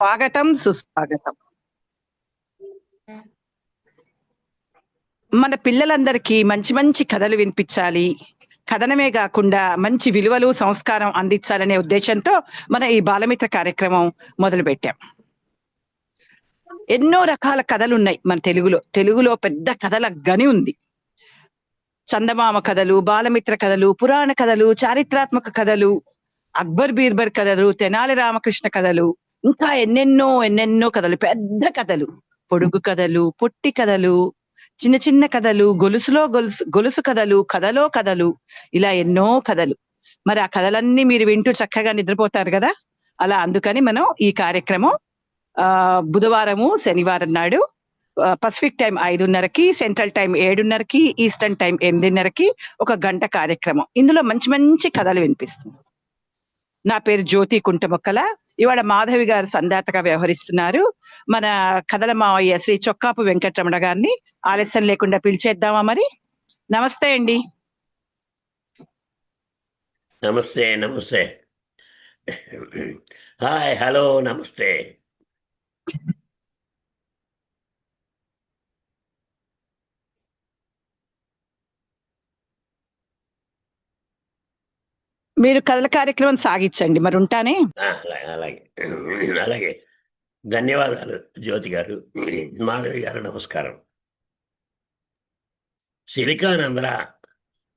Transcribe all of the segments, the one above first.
స్వాగతం, సుస్వాగతం. మన పిల్లలందరికీ మంచి మంచి కథలు వినిపించాలి. కథనమే గాకుండా మంచి విలువలు, సంస్కారం అందించాలనే ఉద్దేశంతో మన ఈ బాలమిత్ర కార్యక్రమం మొదలుపెట్టాం. ఎన్నో రకాల కథలున్నాయి మన తెలుగులో. తెలుగులో పెద్ద కథల గని ఉంది. చందమామ కథలు, బాలమిత్ర కథలు, పురాణ కథలు, చారిత్రాత్మక కథలు, అక్బర్ బీర్బల్ కథలు, తెనాలి రామకృష్ణ కథలు, ఇంకా ఎన్నెన్నో ఎన్నెన్నో కథలు, పెద్ద కథలు, పొడుగు కథలు, పొట్టి కథలు, చిన్న చిన్న కథలు, గొలుసులో గొలుసు గొలుసు కథలు, కథలో కథలు, ఇలా ఎన్నో కథలు. మరి ఆ కథలన్నీ మీరు వింటూ చక్కగా నిద్రపోతారు కదా. అలా అందుకని మనం ఈ కార్యక్రమం బుధవారము, శనివారం నాడు పసిఫిక్ టైం 5:30కి, సెంట్రల్ టైం 7:30కి, ఈస్టర్న్ టైం 8:30కి ఒక గంట కార్యక్రమం. ఇందులో మంచి మంచి కథలు వినిపిస్తుంది. నా పేరు జ్యోతి కుంటమొక్కల. ఇవాళ మాధవి గారు సందాతగా వ్యవహరిస్తున్నారు. మన కథల మావయ్య శ్రీ చొక్కాపు వెంకటరమణ గారిని ఆలస్యం లేకుండా పిలిచేద్దామా మరి? నమస్తే అండి. నమస్తే. నమస్తే. హాయ్, హలో, నమస్తే. మీరు కథల కార్యక్రమం సాగించండి. మరి ఉంటానే. అలాగే అలాగే. ధన్యవాదాలు జ్యోతి గారు, మాధవి గారు. నమస్కారం. సిలికానంధ్ర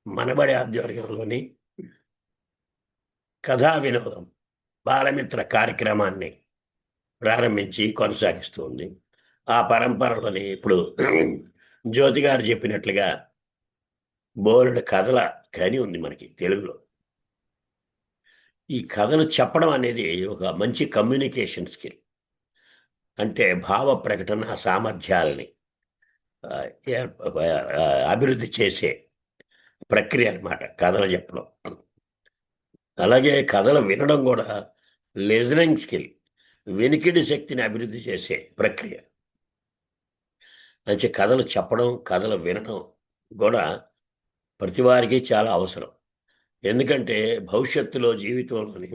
మనబడి ఆధ్వర్యంలోని కథా వినోదం బాలమిత్ర కార్యక్రమాన్ని ప్రారంభించి కొనసాగిస్తుంది. ఆ పరంపరలోని ఇప్పుడు జ్యోతి గారు చెప్పినట్లుగా బోలెడు కథల కని ఉంది మనకి తెలుగులో. ఈ కథలు చెప్పడం అనేది ఒక మంచి కమ్యూనికేషన్ స్కిల్. అంటే భావ ప్రకటన సామర్థ్యాలని అభివృద్ధి చేసే ప్రక్రియ అన్నమాట కథలు చెప్పడం. అలాగే కథలు వినడం కూడా లిజనింగ్ స్కిల్, వినికిడి శక్తిని అభివృద్ధి చేసే ప్రక్రియ. అంటే కథలు చెప్పడం, కథలు వినడం కూడా ప్రతి వారికి చాలా అవసరం. ఎందుకంటే భవిష్యత్తులో జీవితంలోని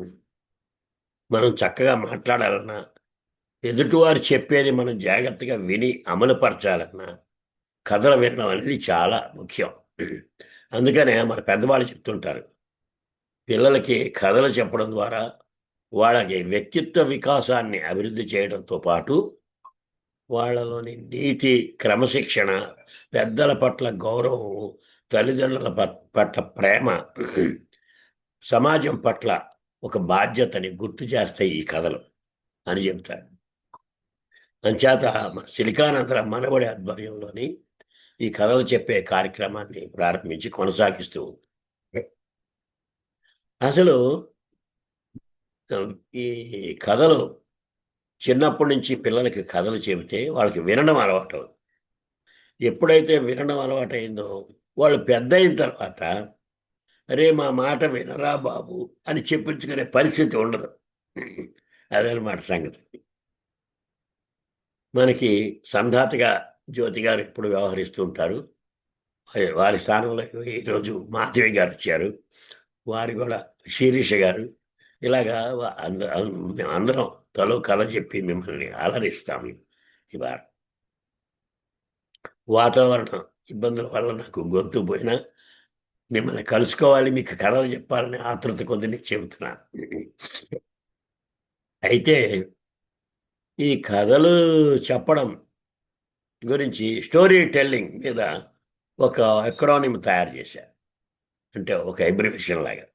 మనం చక్కగా మాట్లాడాలన్నా, ఎదుటివారు చెప్పేది మనం జాగ్రత్తగా విని అమలుపరచాలన్నా కథలు వినడం అనేది చాలా ముఖ్యం. అందుకనే మన పెద్దవాళ్ళు చెప్తుంటారు, పిల్లలకి కథలు చెప్పడం ద్వారా వాళ్ళకి వ్యక్తిత్వ వికాసాన్ని అభివృద్ధి చేయడంతో పాటు వాళ్ళలోని నీతి, క్రమశిక్షణ, పెద్దల పట్ల గౌరవం, తల్లిదండ్రుల పట్ల ప్రేమ, సమాజం పట్ల ఒక బాధ్యతని గుర్తు చేస్తాయి ఈ కథలు అని చెప్తారు. అంచేత సిలికానంధ్ర మనబడి ఆధ్వర్యంలోని ఈ కథలు చెప్పే కార్యక్రమాన్ని ప్రారంభించి కొనసాగిస్తూ అసలు ఈ కథలు చిన్నప్పటి నుంచి పిల్లలకి కథలు చెబితే వాళ్ళకి వినడం అలవాటు. ఎప్పుడైతే వినడం అలవాటు అయిందో వాళ్ళు పెద్ద అయిన తర్వాత అరే మా మాట వినరా బాబు అని చెప్పించుకునే పరిస్థితి ఉండదు. అదనమాట సంగతి. మనకి సంధాతగా జ్యోతి గారు ఎప్పుడు వ్యవహరిస్తూ ఉంటారు. వారి స్థానంలో ఈరోజు మాధవి గారు వచ్చారు. వారి కూడా శిరీష గారు. ఇలాగా అందరం తలో కథ చెప్పి మిమ్మల్ని అలరిస్తాము. ఇవాళ వాతావరణ ఇబ్బందుల వల్ల నాకు గొంతు పోయినా మిమ్మల్ని కలుసుకోవాలి, మీకు కథలు చెప్పాలని ఆతృత కొద్దిని చెబుతున్నాను. అయితే ఈ కథలు చెప్పడం గురించి స్టోరీ టెల్లింగ్ మీద ఒక ఎక్రానిమ్ తయారు చేశారు. అంటే ఒక అబ్రివేషన్ లాగా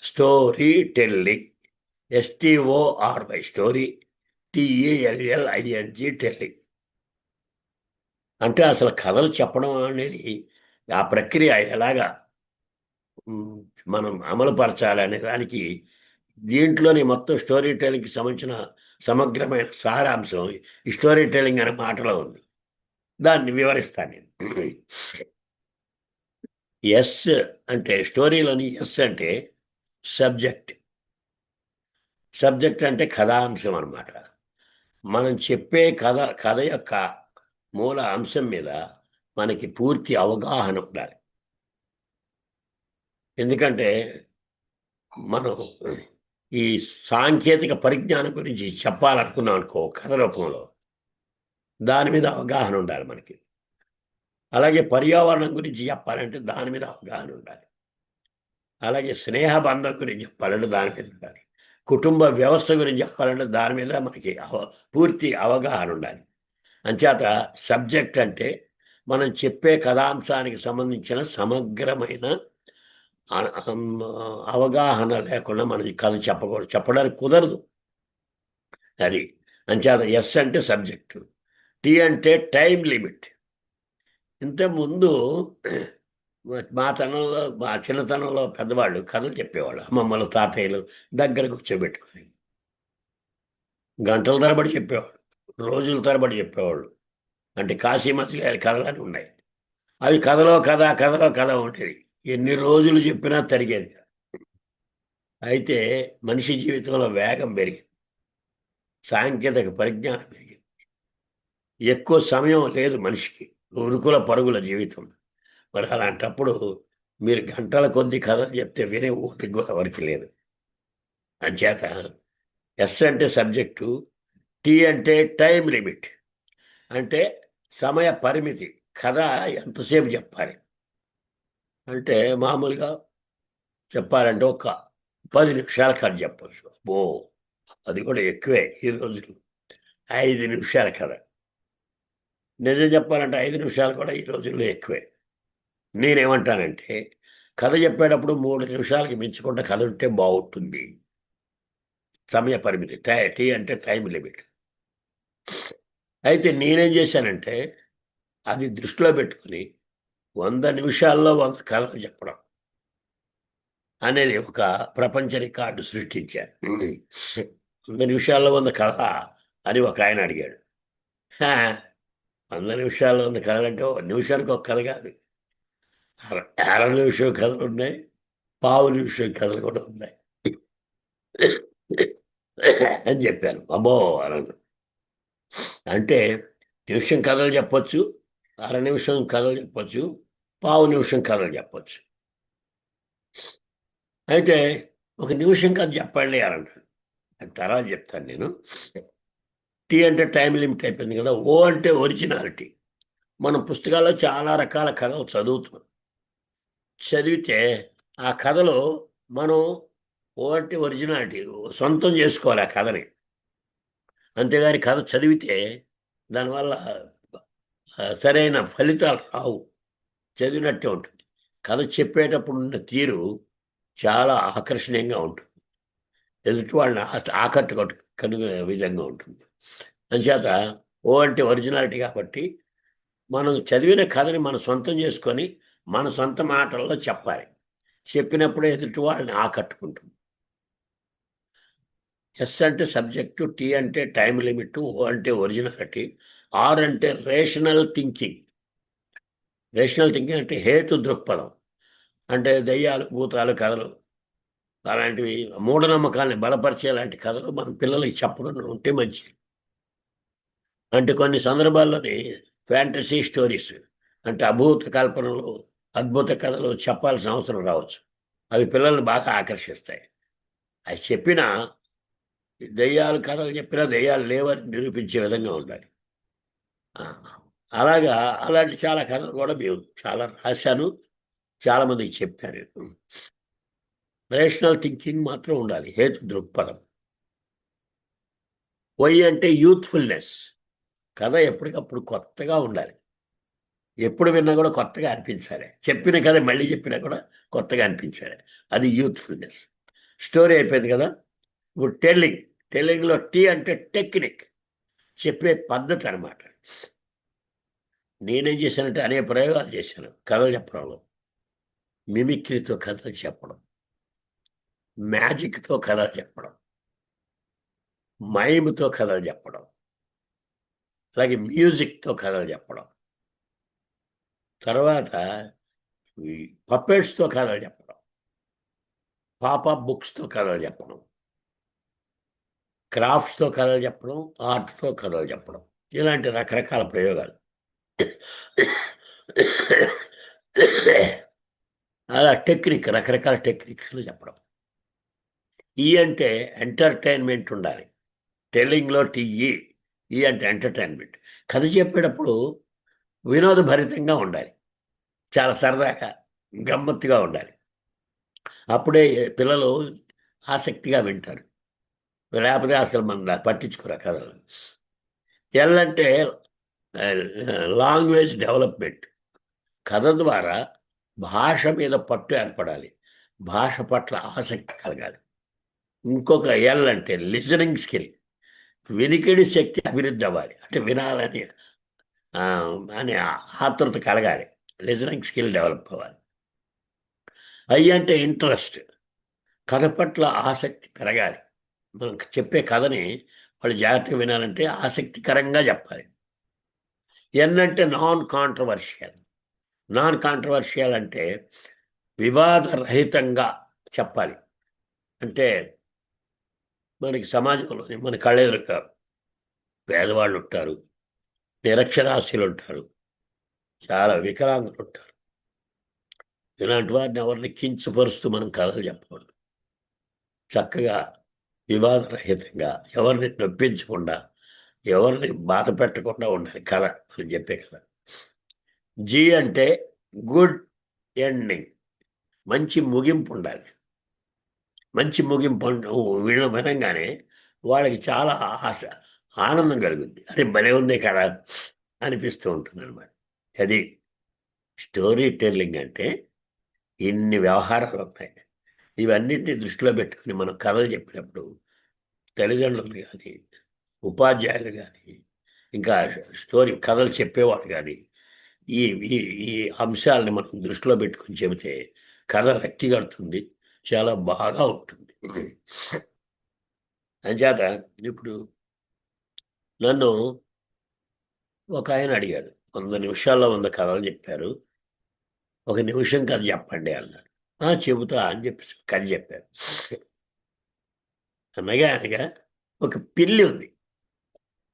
story telling, STORY, story, TELLING, telling. అంటే అసలు కథలు చెప్పడం అనేది ఆ ప్రక్రియ ఎలాగా మనం అమలుపరచాలి అనే దానికి దీంట్లోని మొత్తం స్టోరీ టెల్లింగ్కి సంబంధించిన సమగ్రమైన సారాంశం ఈ స్టోరీ టెల్లింగ్ అనే మాటలో ఉంది. దాన్ని వివరిస్తాను నేను. ఎస్ అంటే స్టోరీలోని ఎస్ అంటే సబ్జెక్ట్. సబ్జెక్ట్ అంటే కథాంశం అన్నమాట. మనం చెప్పే కథ యొక్క మూల అంశం మీద మనకి పూర్తి అవగాహన ఉండాలి. ఎందుకంటే మనం ఈ సాంకేతిక పరిజ్ఞానం గురించి చెప్పాలనుకున్నాం అనుకో కథ రూపంలో, దాని మీద అవగాహన ఉండాలి మనకి. అలాగే పర్యావరణం గురించి చెప్పాలంటే దాని మీద అవగాహన ఉండాలి. అలాగే స్నేహబంధం గురించి చెప్పాలంటే దాని మీద ఉండాలి. కుటుంబ వ్యవస్థ గురించి చెప్పాలంటే దాని మీద మనకి పూర్తి అవగాహన ఉండాలి. అంచేత సబ్జెక్ట్ అంటే మనం చెప్పే కథాంశానికి సంబంధించిన సమగ్రమైన అవగాహన లేకుండా మనం ఈ కథ చెప్పకూడదు, చెప్పడానికి కుదరదు. అది అంచేత ఎస్ అంటే సబ్జెక్టు, టీ అంటే టైం లిమిట్. ఇంతకుముందు మా చిన్నతనంలో పెద్దవాళ్ళు కథలు చెప్పేవాళ్ళు, అమ్మమ్మలు తాతయ్యలు దగ్గర కూర్చోబెట్టుకొని గంటల తరబడి చెప్పేవాళ్ళు, రోజుల తరబడి చెప్పేవాళ్ళు. అంటే కాశీ మచిలీ కథలని ఉన్నాయి. అవి కథలో కథ ఉండేది. ఎన్ని రోజులు చెప్పినా తరిగేది. అయితే మనిషి జీవితంలో వేగం పెరిగింది, సాంకేతిక పరిజ్ఞానం పెరిగింది, ఎక్కువ సమయం లేదు మనిషికి, ఉరుకుల పరుగుల జీవితం. మరి అలాంటప్పుడు మీరు గంటల కొద్ది కథలు చెప్తే వినే ఓపిక కూడా ఎవరికి లేదు. అంచేత ఎస్ అంటే సబ్జెక్టు, టీ అంటే టైం లిమిట్, అంటే సమయ పరిమితి. కథ ఎంతసేపు చెప్పాలి అంటే మామూలుగా చెప్పాలంటే ఒక 10 నిమిషాల కథ చెప్పచ్చు. అది కూడా ఎక్కువే ఈ రోజులు. 5 నిమిషాల కథ, నిజం చెప్పాలంటే 5 నిమిషాలు కూడా ఈ రోజుల్లో ఎక్కువే. నేనేమంటానంటే కథ చెప్పేటప్పుడు 3 నిమిషాలకి మించకుండా కథ ఉంటే బాగుంటుంది. సమయ పరిమితి, టీ అంటే టైం లిమిట్. అయితే నేనేం చేశానంటే అది దృష్టిలో పెట్టుకుని 100 నిమిషాల్లో 100 కథలు చెప్పడం అనేది ఒక ప్రపంచ రికార్డు సృష్టించారు. 100 నిమిషాల్లో 100 కథ అని ఒక ఆయన అడిగాడు. 100 నిమిషాల్లో 100 కథలంటే నిమిషానికి ఒక కథ కాదు, అర నిమిషం కథలు ఉన్నాయి, పావు నిమిషం కథలు కూడా ఉన్నాయి అని చెప్పాను. అబ్బో అన్నాను. అంటే నిమిషం కథలు చెప్పొచ్చు, అర నిమిషం కథలు చెప్పొచ్చు, పావు నిమిషం కథలు చెప్పొచ్చు. అయితే ఒక నిమిషం కథ చెప్పండి అన్నాడు. అది తర్వాత చెప్తాను నేను. టీ అంటే టైం లిమిట్ అయిపోయింది కదా. ఓ అంటే ఒరిజినాలిటీ. మనం పుస్తకాల్లో చాలా రకాల కథలు చదివితే ఆ కథలో మనం ఓ అంటే ఒరిజినాలిటీ సొంతం చేసుకోవాలి ఆ కథని. అంతేగాని కథ చదివితే దానివల్ల సరైన ఫలితాలు రావు, చదివినట్టే ఉంటుంది. కథ చెప్పేటప్పుడు ఉన్న తీరు చాలా ఆకర్షణీయంగా ఉంటుంది, ఎదుటి వాళ్ళని ఆకట్టుకునే విధంగా ఉంటుంది. అంచేత ఓ అంటే ఒరిజినాలిటీ కాబట్టి మనం చదివిన కథని మనం సొంతం చేసుకొని మన సొంత మాటల్లో చెప్పాలి. చెప్పినప్పుడే ఎదుటి వాళ్ళని ఆకట్టుకుంటుంది. ఎస్ అంటే సబ్జెక్టు, టీ అంటే టైం లిమిట్, ఓ అంటే ఒరిజినాలిటీ, ఆర్ అంటే రేషనల్ థింకింగ్. రేషనల్ థింకింగ్ అంటే హేతు దృక్పథం. అంటే దయ్యాలు భూతాలు కథలు అలాంటివి, మూఢనమ్మకాలని బలపరిచే లాంటి కథలు మన పిల్లలకి చెప్పకుండా ఉంటే మంచిది. అంటే కొన్ని సందర్భాల్లోని ఫ్యాంటసీ స్టోరీస్ అంటే అభూత కల్పనలు, అద్భుత కథలు చెప్పాల్సిన అవసరం రావచ్చు. అవి పిల్లల్ని బాగా ఆకర్షిస్తాయి. అవి చెప్పినా దెయ్యాలు కథలు చెప్పినా దెయ్యాలు లేవని నిరూపించే విధంగా ఉండాలి. అలాగా అలాంటి చాలా కథలు కూడా మేము చాలా రాశాను, చాలామందికి చెప్పాను. రేషనల్ థింకింగ్ మాత్రం ఉండాలి, హేతు దృక్పథం. వై అంటే యూత్ఫుల్నెస్. కథ ఎప్పటికప్పుడు కొత్తగా ఉండాలి, ఎప్పుడు విన్నా కూడా కొత్తగా అనిపించాలి. చెప్పిన కథ మళ్ళీ చెప్పినా కూడా కొత్తగా అనిపించాలి, అది యూత్ఫుల్నెస్. స్టోరీ అయిపోయింది కదా. ఇప్పుడు టెల్లింగ్లో టీ అంటే టెక్నిక్, చెప్పే పద్ధతి అనమాట. నేనేం చేశానంటే అనేక ప్రయోగాలు చేశాను కథలు చెప్పడంలో. మిమిక్రీతో కథలు చెప్పడం, మ్యాజిక్తో కథలు చెప్పడం, మైమ్తో కథలు చెప్పడం, అలాగే మ్యూజిక్తో కథలు చెప్పడం, తర్వాత ఈ పప్పెట్స్తో కథలు చెప్పడం, పాపప్ బుక్స్తో కథలు చెప్పడం, క్రాఫ్ట్స్తో కథలు చెప్పడం, ఆర్ట్తో కథలు చెప్పడం, ఇలాంటి రకరకాల ప్రయోగాలు. అలా రకరకాల టెక్నిక్స్లో చెప్పడం. ఈ అంటే ఎంటర్టైన్మెంట్ ఉండాలి. టెల్లింగ్లో టీఈ, ఈ అంటే ఎంటర్టైన్మెంట్. కథ చెప్పేటప్పుడు వినోదభరితంగా ఉండాలి, చాలా సరదాగా గమ్మత్తుగా ఉండాలి. అప్పుడే పిల్లలు ఆసక్తిగా వింటారు. లేకపోతే అసలు మన పట్టించుకోరు ఆ కథలు. ఎల్ అంటే లాంగ్వేజ్ డెవలప్మెంట్. కథ ద్వారా భాష మీద పట్టు ఏర్పడాలి, భాష పట్ల ఆసక్తి కలగాలి. ఇంకొక ఎల్ అంటే లిజనింగ్ స్కిల్. వినికిడి శక్తి అభివృద్ధి అవ్వాలి, అంటే వినాలని అనే ఆతృత కలగాలి, లిజనింగ్ స్కిల్ డెవలప్ అవ్వాలి. ఐ అంటే ఇంట్రెస్ట్. కథ పట్ల ఆసక్తి పెరగాలి. మనం చెప్పే కథని వాళ్ళు జాగ్రత్తగా వినాలంటే ఆసక్తికరంగా చెప్పాలి. ఎన్ అంటే నాన్ కాంట్రవర్షియల్. నాన్ కాంట్రవర్షియల్ అంటే వివాదరహితంగా చెప్పాలి. అంటే మనకి సమాజంలో మన కళ్ళెదురుగా పేదవాళ్ళు ఉంటారు, నిరక్షరాస్యులు ఉంటారు, చాలా వికలాంగులు ఉంటారు. ఇలాంటి వారిని ఎవరిని కించపరుస్తూ మనం కథలు చెప్పకూడదు. చక్కగా వివాదరహితంగా, ఎవరిని నొప్పించకుండా, ఎవరిని బాధ పెట్టకుండా ఉండాలి కథ, అని చెప్పే కథ. జీ అంటే గుడ్ ఎండింగ్. మంచి ముగింపు ఉండాలి. మంచి ముగింపు వినగానే వాళ్ళకి చాలా ఆనందం కలుగుద్ది. అరే భలే ఉంది కదా అనిపిస్తూ ఉంటుంది అనమాట. అది స్టోరీ టెల్లింగ్ అంటే. ఇన్ని వ్యవహారాలు ఉన్నాయి. ఇవన్నిటిని దృష్టిలో పెట్టుకుని మనం కథలు చెప్పినప్పుడు తల్లిదండ్రులు కానీ, ఉపాధ్యాయులు కానీ, ఇంకా స్టోరీ కథలు చెప్పేవాళ్ళు కానీ ఈ ఈ ఈ అంశాలని మనం దృష్టిలో పెట్టుకుని చెబితే కథ రక్తి కడుతుంది, చాలా బాగా ఉంటుంది. అంచేత ఇప్పుడు నన్ను ఒక ఆయన అడిగాడు, 100 నిమిషాల్లో 100 కథలు చెప్పారు, 1 నిమిషం కథ చెప్పండి అన్నాడు. చెబుతా అని చెప్పి కథ చెప్పారు. అనగా అనగా ఒక పిల్లి ఉంది.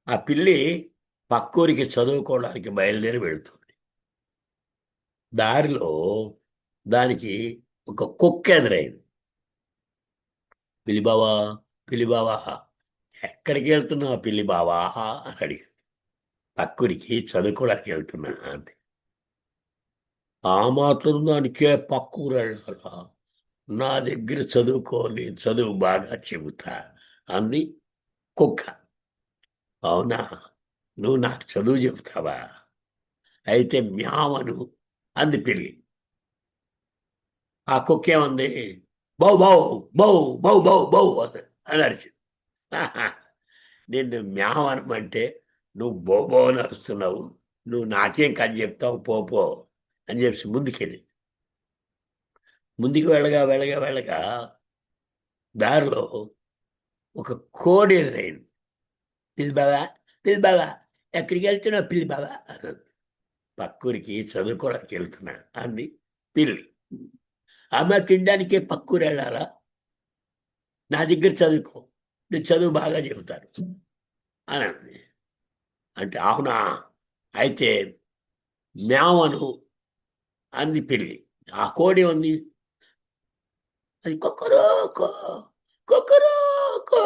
ఆ పిల్లి పక్కూరికి చదువుకోవడానికి బయలుదేరి వెళుతుంది. దారిలో దానికి ఒక కుక్క ఎదురైంది. పిల్లి బావా, పిల్లి బావా, ఎక్కడికి వెళ్తున్నావు పిల్లి బావా అని అడిగింది. పక్కూరికి చదువుకోవడానికి వెళ్తున్నా అంతే. ఆ మాత్రం దానికే పక్కూరు వెళ్ళాలా, నా దగ్గర చదువుకో, నేను చదువు బాగా చెబుతా అంది కుక్క. అవునా, నువ్వు నాకు చదువు చెబుతావా, అయితే మ్యావను అంది పిల్లి. ఆ కుక్క ఏమంది, బౌ బౌ బౌ బౌ బౌ బౌ అని అరిచింది. నిన్ను మ్యావనమంటే నువ్వు బౌ బౌ అని అరుస్తున్నావు, నువ్వు నాకేం కథ చెప్తావు పో అని చెప్పి ముందుకెళ్ళి. ముందుకు వెళ్ళగా వెళ్ళగా వెళ్ళగా దారిలో ఒక కోడి ఎదురైంది. పిల్లి బావా, పిల్లి బావా, ఎక్కడికి వెళ్తున్నావు పిల్లి బావా అన్నది. పక్కూరికి చదువుకోవడానికి వెళ్తున్నా అంది పిల్లి. అమ్మ తినడానికే పక్కూరు వెళ్ళాలా, నా దగ్గర చదువుకో, నేను చదువు బాగా చెబుతాను అని అంది. అంటే అవునా, అయితే మ్యావను అంది పిల్లి. ఆ కోడి ఉంది, అది కొక్కరోకో కొక్కరోకో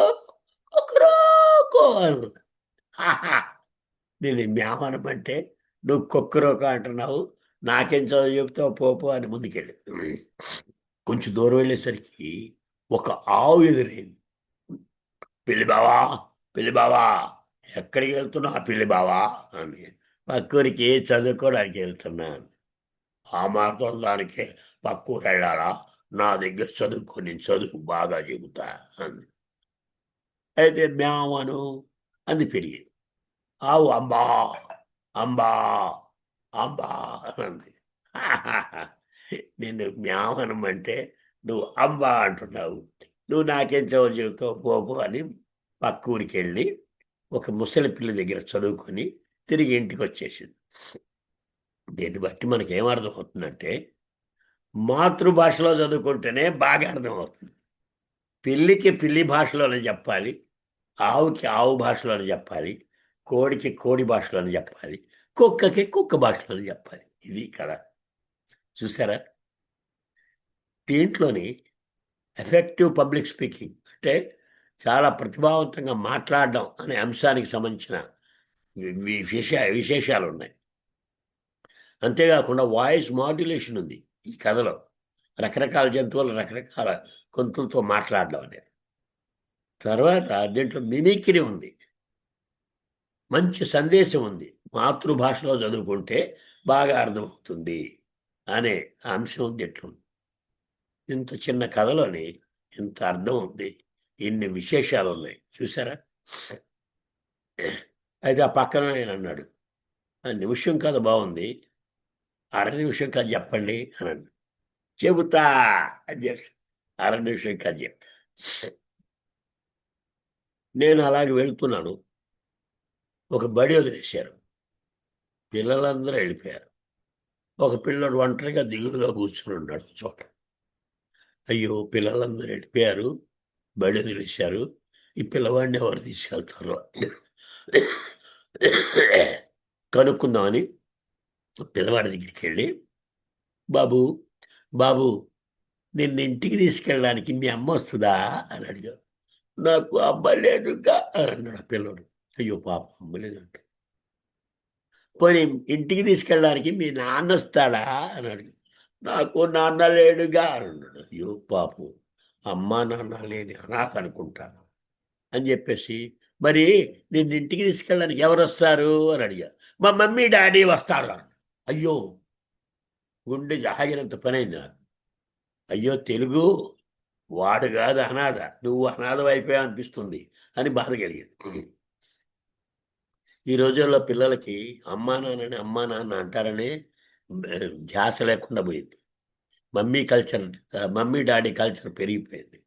కొక్కరోకో అని. నేను మ్యావనమంటే నువ్వు కొక్కరోక అంటున్నావు, నాకేం చదువు చెబుతావు పో అని ముందుకెళ్ళి. కొంచెం దూరం వెళ్ళేసరికి ఒక ఆవు ఎదురైంది. పిల్లి బావా, పిల్లి బావా, ఎక్కడికి వెళ్తున్నా పిల్లి బావా అని. పక్కూరికి చదువుకోవడానికి వెళ్తున్నాను. ఆ మాత్రం దానికి పక్కూరు వెళ్ళాలా, నా దగ్గర చదువుకో, నేను చదువు బాగా చెబుతా అంది. అయితే మ్యావను అంది పిల్లి. ఆవు అంబా అంబా అంబా అంది. నిన్ను మ్యావనమంటే నువ్వు అంబా అంటున్నావు, నువ్వు నాకేం చదువు చెబుతావు పోపు అని పక్క ఊరికి వెళ్ళి ఒక ముసలి పిల్లి దగ్గర చదువుకొని తిరిగి ఇంటికి వచ్చేసింది. దీన్ని బట్టి మనకి ఏమర్థం అవుతుందంటే, మాతృభాషలో చదువుకుంటేనే బాగా అర్థమవుతుంది. పిల్లికి పిల్లి భాషలోనే చెప్పాలి, ఆవుకి ఆవు భాషలోనే చెప్పాలి, కోడికి కోడి భాషలోనే చెప్పాలి, కుక్కకి కుక్క భాషలోనే చెప్పాలి. ఇది కదా, చూసారా? దీంట్లోని ఎఫెక్టివ్ పబ్లిక్ స్పీకింగ్ అంటే చాలా ప్రతిభావంతంగా మాట్లాడడం అనే అంశానికి సంబంధించిన విశేషాలు ఉన్నాయి. అంతేకాకుండా వాయిస్ మాడ్యులేషన్ ఉంది ఈ కథలో. రకరకాల జంతువులు రకరకాల గొంతులతో మాట్లాడడం అనేది. తర్వాత దీంట్లో మిమిక్రీ ఉంది, మంచి సందేశం ఉంది. మాతృభాషలో చదువుకుంటే బాగా అర్థమవుతుంది అనే అంశం దీంట్లో ఉంది. ఇంత చిన్న కథలోని ఇంత అర్థం ఉంది, ఇన్ని విశేషాలు ఉన్నాయి చూసారా. అయితే ఆ పక్కన ఆయన అన్నాడు, ఆ నిమిషం కథ బాగుంది, అర నిమిషం కథ చెప్పండి అని అన్నాడు. చెబుతా అని చెప్పి అర నిమిషం కథ చెప్తా. నేను అలాగే వెళ్తున్నాను, ఒక బడి వదిలేశారు, పిల్లలందరూ వెళ్ళిపోయారు. ఒక పిల్లడు ఒంటరిగా దిగులుగా కూర్చుని ఉన్నాడు ఒక చోట. అయ్యో పిల్లలందరూ వెళ్ళిపోయారు, బడి వదిలేశారు, ఈ పిల్లవాడిని ఎవరు తీసుకెళ్తారో కనుక్కుందామని పిల్లవాడి దగ్గరికి వెళ్ళి, బాబు బాబు నిన్ను ఇంటికి తీసుకెళ్ళడానికి మీ అమ్మ వస్తుందా అని అడిగాడు. నాకు అమ్మ లేదుగా అని అన్నాడు ఆ పిల్లడు. అయ్యో పాప అమ్మ లేదంట. పోనీ ఇంటికి తీసుకెళ్ళడానికి మీ నాన్న వస్తాడా అని అడిగాడు. నాకు నాన్న లేడుగా అని అన్నాడు. అయ్యో పాపం, అమ్మ నాన్న లేని అనాథ అనుకుంటాను అని చెప్పేసి, మరి నిన్ను ఇంటికి తీసుకెళ్ళడానికి ఎవరు వస్తారు అని అడిగా. మా మమ్మీ డాడీ వస్తారు అన్నాడు. అయ్యో, గుండె జాగినంత పని అయింది నాకు. అయ్యో తెలుగు, వాడు కాదు అనాథ, నువ్వు అనాథం అయిపోయా అనిపిస్తుంది అని బాధ కలిగింది. ఈ రోజుల్లో పిల్లలకి అమ్మా నాన్న అంటారనే ధ్యాస లేకుండా పోయింది. మమ్మీ డాడీ కల్చర్ పెరిగిపోయింది.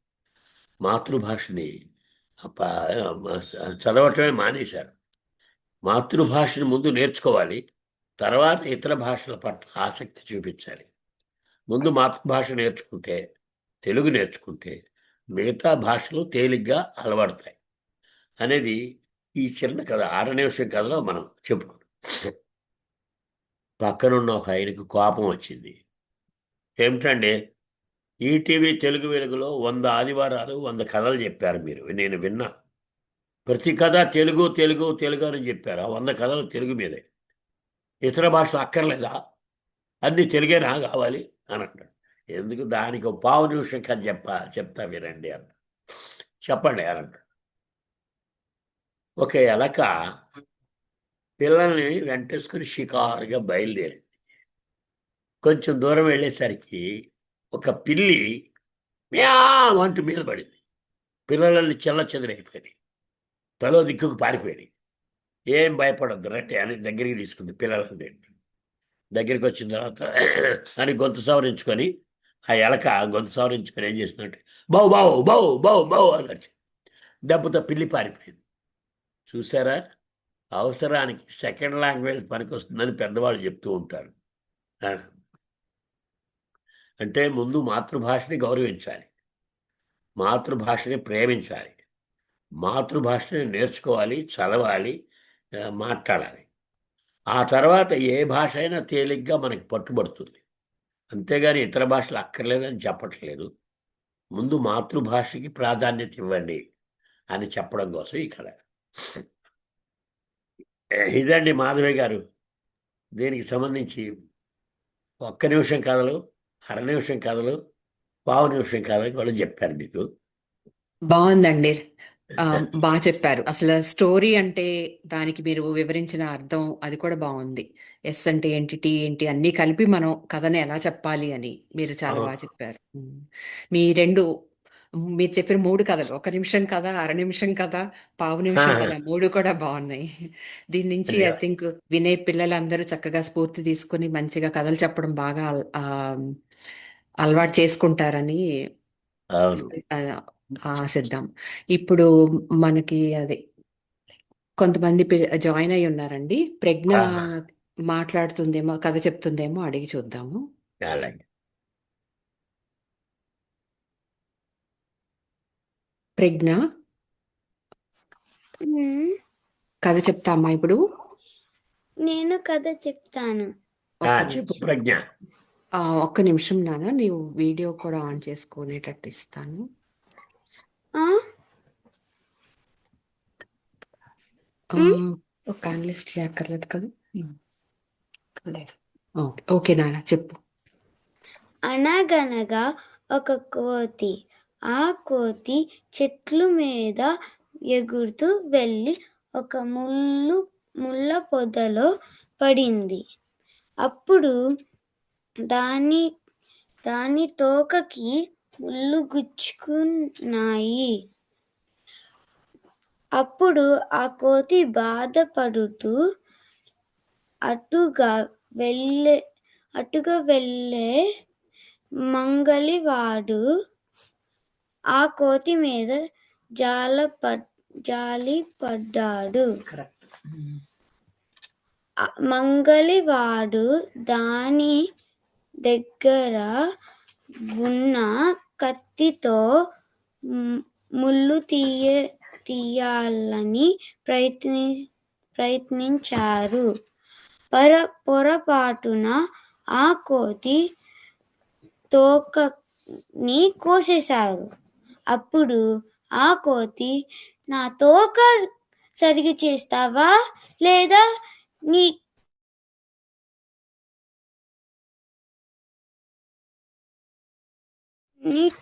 మాతృభాషని చదవటమే మానేశారు. మాతృభాషని ముందు నేర్చుకోవాలి, తర్వాత ఇతర భాషల పట్ల ఆసక్తి చూపించాలి. ముందు మాతృభాష నేర్చుకుంటే, తెలుగు నేర్చుకుంటే మిగతా భాషలు తేలిగ్గా అలవడతాయి అనేది ఈ చిన్న కథ, 6 నిమిషం కథలో మనం చెప్పుకున్నాం. పక్కనున్న ఒక ఆయనకు కోపం వచ్చింది. ఏమిటండి, ఈటీవీ తెలుగు వెలుగులో 100 ఆదివారాలు 100 కథలు చెప్పారు మీరు, నేను విన్నా. ప్రతి కథ తెలుగు తెలుగు తెలుగు అని చెప్పారు. ఆ 100 కథలు తెలుగు మీదే, ఇతర భాషలు అక్కర్లేదా, అన్ని తెలుగేనా కావాలి అని అంటాడు. ఎందుకు, దానికి ఒక 15 నిమిషం కథ చెప్తా వినండి అన్న. చెప్పండి అని అంటాడు. ఒక ఎలక పిల్లల్ని వెంటేసుకుని షికారుగా బయలుదేరింది. కొంచెం దూరం వెళ్ళేసరికి ఒక పిల్లి మ్యావ్ అంటూ మీద పడింది. పిల్లలని చెల్ల చెదరైపోయినాయి, తలో దిక్కుకు పారిపోయినాయి. ఏం భయపడద్దు రండి అని దగ్గరికి తీసుకుంది పిల్లలని. దగ్గరికి వచ్చిన తర్వాత అని గొంతు సవరించుకొని, ఆ ఎలక గొంతు సవరించుకొని ఏం చేసిందంటే బౌ బౌ బౌ బౌ బౌ అని వచ్చి దెబ్బతో పిల్లి పారిపోయింది. చూసారా, అవసరానికి సెకండ్ లాంగ్వేజ్ పనికొస్తుందని పెద్దవాళ్ళు చెప్తూ ఉంటారు. అంటే ముందు మాతృభాషని గౌరవించాలి, మాతృభాషని ప్రేమించాలి, మాతృభాషని నేర్చుకోవాలి, చదవాలి, మాట్లాడాలి. ఆ తర్వాత ఏ భాష అయినా తేలిగ్గా మనకి పట్టుబడుతుంది. అంతేగాని ఇతర భాషలు అక్కర్లేదని చెప్పట్లేదు. ముందు మాతృభాషకి ప్రాధాన్యత ఇవ్వండి అని చెప్పడం కోసం ఈ కథ. ఇదండి మాధవయ్య గారు, దీనికి సంబంధించి 1 నిమిషం కథలు, అర నిమిషం కథలు, 15 నిమిషం కథలు కూడా చెప్పారు మీకు. బాగుందండి. బాగా చెప్పారు. అసలు స్టోరీ అంటే దానికి మీరు వివరించిన అర్థం అది కూడా బాగుంది. ఎస్ అంటే ఏంటి, టీ ఏంటి అన్నీ కలిపి మనం కథని ఎలా చెప్పాలి అని మీరు చాలా బాగా చెప్పారు. మీ మీరు చెప్పిన 3 కథలు, 1 నిమిషం కథ, అర నిమిషం కథ, 15 నిమిషం కథ, 3 కూడా బాగున్నాయి. దీని నుంచి ఐ థింక్ వినే పిల్లలందరూ చక్కగా స్ఫూర్తి తీసుకుని మంచిగా కథలు చెప్పడం బాగా అలవాటు చేసుకుంటారని ఆశిద్దాం. ఇప్పుడు మనకి అదే కొంతమంది జాయిన్ అయి ఉన్నారండి. ప్రజ్ఞ మాట్లాడుతుందేమో, కథ చెప్తుందేమో అడిగి చూద్దాము. ప్రజ్ఞ కథ చెప్తామా ఇప్పుడు? నేను కథ చెప్తాను. చెప్పు ప్రజ్ఞ. 1 నిమిషం నాన్న, నీవు వీడియో కూడా ఆన్ చేసుకునేటట్టు ఇస్తాను. ఆ? ఒక అనలిస్ట్ చేయక్కర్లేదు కదా. లేదు. ఓకే ఓకే నాన్న చెప్పు. అనగనగా ఒక కోతి. ఆ కోతి చెట్ల మీద ఎగురుతూ వెళ్ళి ఒక ముళ్ళ పొదలో పడింది. అప్పుడు దాని తోకకి ముళ్ళు గుచ్చుకున్నాయి. అప్పుడు ఆ కోతి బాధపడుతూ అటుగా వెళ్ళే మంగలివాడు ఆ కోతి మీద జాలిపడ్డాడు. మంగలివాడు దాని దగ్గర ఉన్న కత్తితో ముళ్ళు తీయాలని ప్రయత్నించారు. పొరపాటున ఆ కోతి తోకని కోసేశారు. అప్పుడు ఆ కోతి, నా తోక సరిగా చేస్తావా లేదా నీ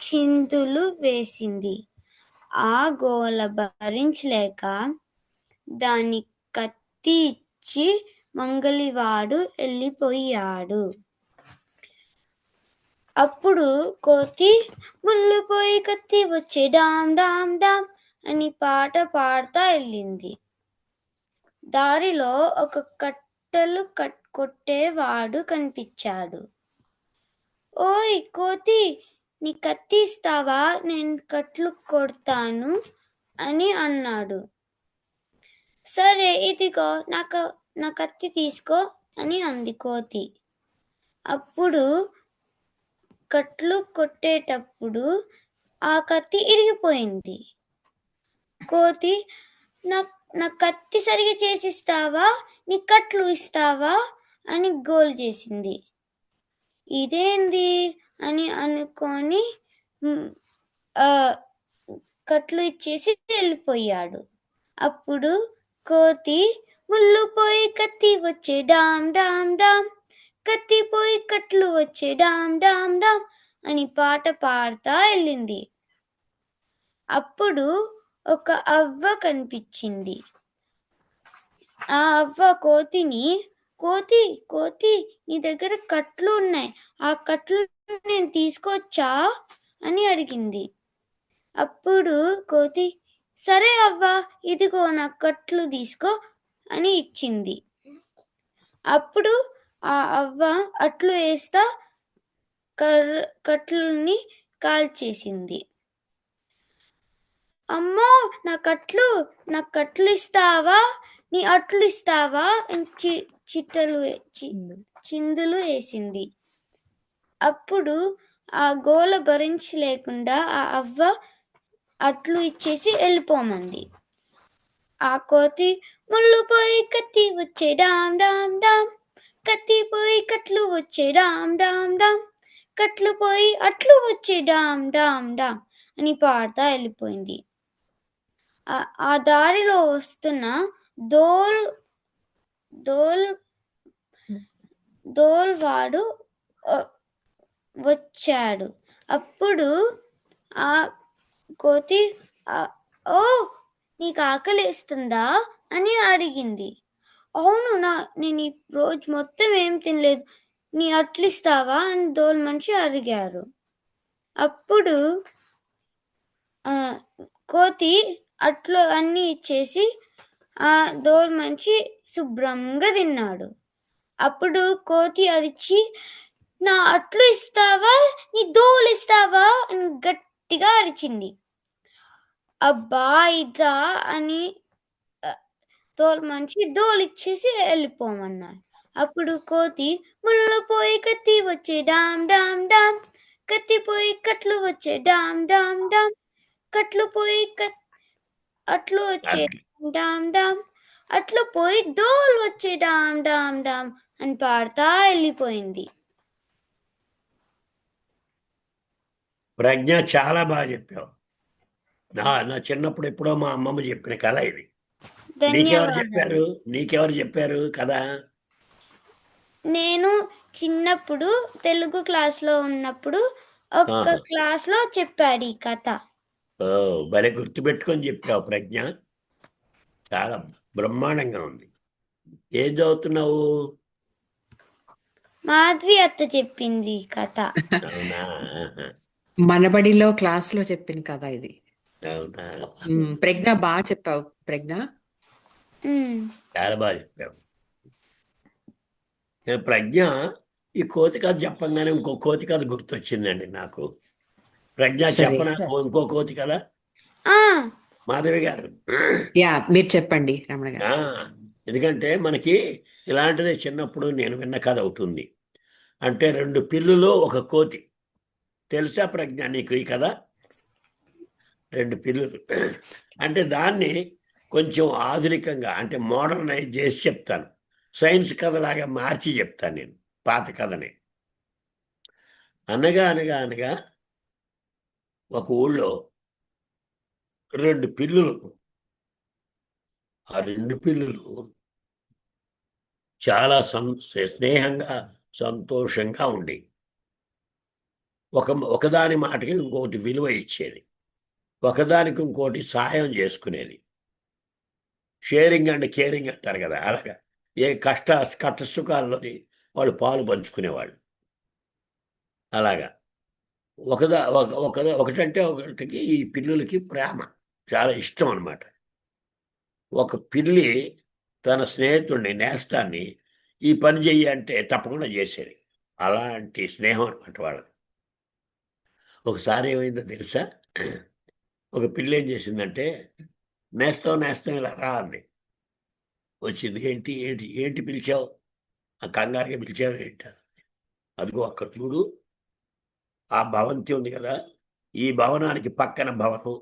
చిందులు వేసింది. ఆ గోల భరించలేక దాని కత్తి ఇచ్చి మంగలివాడు వెళ్ళిపోయాడు. అప్పుడు కోతి ముళ్ళు పోయి కత్తి వచ్చే డామ్ డామ్ డామ్ అని పాట పాడుతా వెళ్ళింది. దారిలో ఒక కట్టెలు కొట్టేవాడు కనిపించాడు. ఓయ్ కోతి, నీ కత్తి ఇస్తావా, నేను కట్లు కొడతాను అని అన్నాడు. సరే ఇదిగో నా కత్తి తీసుకో అని అంది కోతి. అప్పుడు కట్లు కొట్టేటప్పుడు ఆ కత్తి ఇరిగిపోయింది. కోతి, నా కత్తి సరిగా చేసిస్తావా, నీ కట్లు ఇస్తావా అని గోల్ చేసింది. ఇదేంది అని అనుకొని కట్లు ఇచ్చేసి వెళ్ళిపోయాడు. అప్పుడు కోతి ముళ్ళు పోయి కత్తి వచ్చే డామ్ డామ్ డామ్, కత్తి పోయి కట్లు వచ్చే డామ్ డామ్ డామ్ అని పాట పాడుతా వెళ్ళింది. అప్పుడు ఒక అవ్వ కనిపించింది. ఆ అవ్వ కోతిని, కోతి కోతి నీ దగ్గర కట్లు ఉన్నాయి, ఆ కట్లు నేను తీసుకొచ్చా అని అడిగింది. అప్పుడు కోతి, సరే అవ్వ, ఇదిగో నా కట్లు తీసుకో అని ఇచ్చింది. అప్పుడు ఆ అవ్వ అట్లు వేస్తా కట్లని కాల్చేసింది. అమ్మో, నా కట్లు ఇస్తావా, నీ అట్లు ఇస్తావా అని చిందులు వేసింది. అప్పుడు ఆ గోల భరించలేకుండా ఆ అవ్వ అట్లు ఇచ్చేసి వెళ్ళిపోమంది. ఆ కోతి ముళ్ళు పోయి కత్తి వచ్చే డామ్ డామ్ డామ్, కత్తి పోయి కట్లు వచ్చే డామ్ డామ్ డామ్, కట్లు పోయి అట్లు వచ్చే డామ్ డామ్ డామ్ అని పాడుతా వెళ్ళిపోయింది. ఆ దారిలో వస్తున్న దోల్ వాడు వచ్చాడు. అప్పుడు ఆ కోతి, ఓ నీకు ఆకలేస్తుందా అని అడిగింది. అవును, నేను ఈ రోజు మొత్తం ఏం తినలేదు, నీ అట్లు ఇస్తావా అని దోల్ మనిషి అడిగారు. అప్పుడు కోతి అట్లు అన్నీ ఇచ్చేసి ఆ దోల్ మనిషి శుభ్రంగా తిన్నాడు. అప్పుడు కోతి అరిచి, నా అట్లు ఇస్తావా, నీ దోలు ఇస్తావా అని గట్టిగా అరిచింది. అబ్బా ఇదా అని దోల్ మనిషి దోలు ఇచ్చేసి వెళ్ళిపోమన్నారు. అప్పుడు కోతి ముళ్ళు పోయి కత్తి వచ్చే డామ్ డామ్ డామ్, కత్తి పోయి కట్లు వచ్చే డామ్ డామ్ డామ్, కట్లు పోయి అట్లు వచ్చే డామ్ డామ్, అట్లు పోయి దోలు వచ్చే డామ్ డామ్ డామ్ అని పాడుతా వెళ్ళిపోయింది. ప్రజ్ఞ చాలా బాగా చెప్పావు. నా చిన్నప్పుడు ఎప్పుడో మా అమ్మమ్మ చెప్పిన కథ ఇది. ధన్యవాదాలు. నీకెవరు చెప్పారు కదా? నేను చిన్నప్పుడు తెలుగు క్లాస్లో ఉన్నప్పుడు ఒక్క ఆహా. క్లాస్లో చెప్పాడు ఈ కథ. ఓ, భలే గుర్తుపెట్టుకొని చెప్పావు ప్రజ్ఞ. చాలా బ్రహ్మాండంగా ఉంది. ఏం చదువుతున్నావు? మాధవి అత్త చెప్పింది ఈ కథ. అవునా? ఆహా. మనబడిలో క్లాస్లో చెప్పిన కదా ఇది. అవునా? ప్రజ్ఞ బాగా చెప్పావు ప్రజ్ఞ. ఉమ్. చాలా బాగా చెప్పావు. ప్రజ్ఞ ఈ కోతి కథ చెప్పంగానే ఇంకో కోతి కథ గుర్తొచ్చిందండి నాకు. ప్రజ్ఞ సరే చెప్పనా ఇంకో కోతి కథ? ఆ, మాధవి గారు. యా, మీరు చెప్పండి రమణ గారు. ఆ, ఎందుకంటే మనకి ఇలాంటిదే చిన్నప్పుడు నేను విన్న కథ అవుతుంది. అంటే 2 పిల్లులు ఒక కోతి. తెలుసా ప్రజ్ఞ నీకు ఈ కథ? 2 పిల్లులు. అంటే దాన్ని కొంచెం ఆధునికంగా అంటే మోడర్నైజ్ చేసి చెప్తాను. సైన్స్ కథలాగా మార్చి చెప్తాను నేను పాత కథని. అనగా అనగా అనగా ఒక ఊళ్ళో 2 పిల్లులు. ఆ 2 పిల్లులు చాలా స్నేహంగా సంతోషంగా ఉండి ఒకదాని మాటకి ఇంకొకటి విలువ ఇచ్చేది, ఒకదానికి ఇంకోటి సహాయం చేసుకునేది. షేరింగ్ అండ్ కేరింగ్ అంటారు కదా, అలాగా ఏ కష్ట సుఖాల్లోని వాళ్ళు పాలు పంచుకునేవాళ్ళు. అలాగా ఒకటంటే ఒకటికి ఈ పిల్లులకి ప్రేమ చాలా ఇష్టం అన్నమాట. ఒక పిల్లి తన స్నేహితుడిని నేస్తాన్ని ఈ పని చెయ్యి అంటే తప్పకుండా చేసేది. అలాంటి స్నేహం అన్నమాట వాళ్ళది. ఒకసారి ఏమైందో తెలుసా? ఒక పిల్లి ఏం చేసిందంటే, నేస్తం నేస్తం ఇలా రా అంది. వచ్చింది. ఏంటి ఏంటి ఏంటి పిలిచావు? ఆ కంగారుగా పిలిచావు ఏంటి? అదిగో అక్కడ చూడు, ఆ భవంతి ఉంది కదా, ఈ భవనానికి పక్కన భవనం.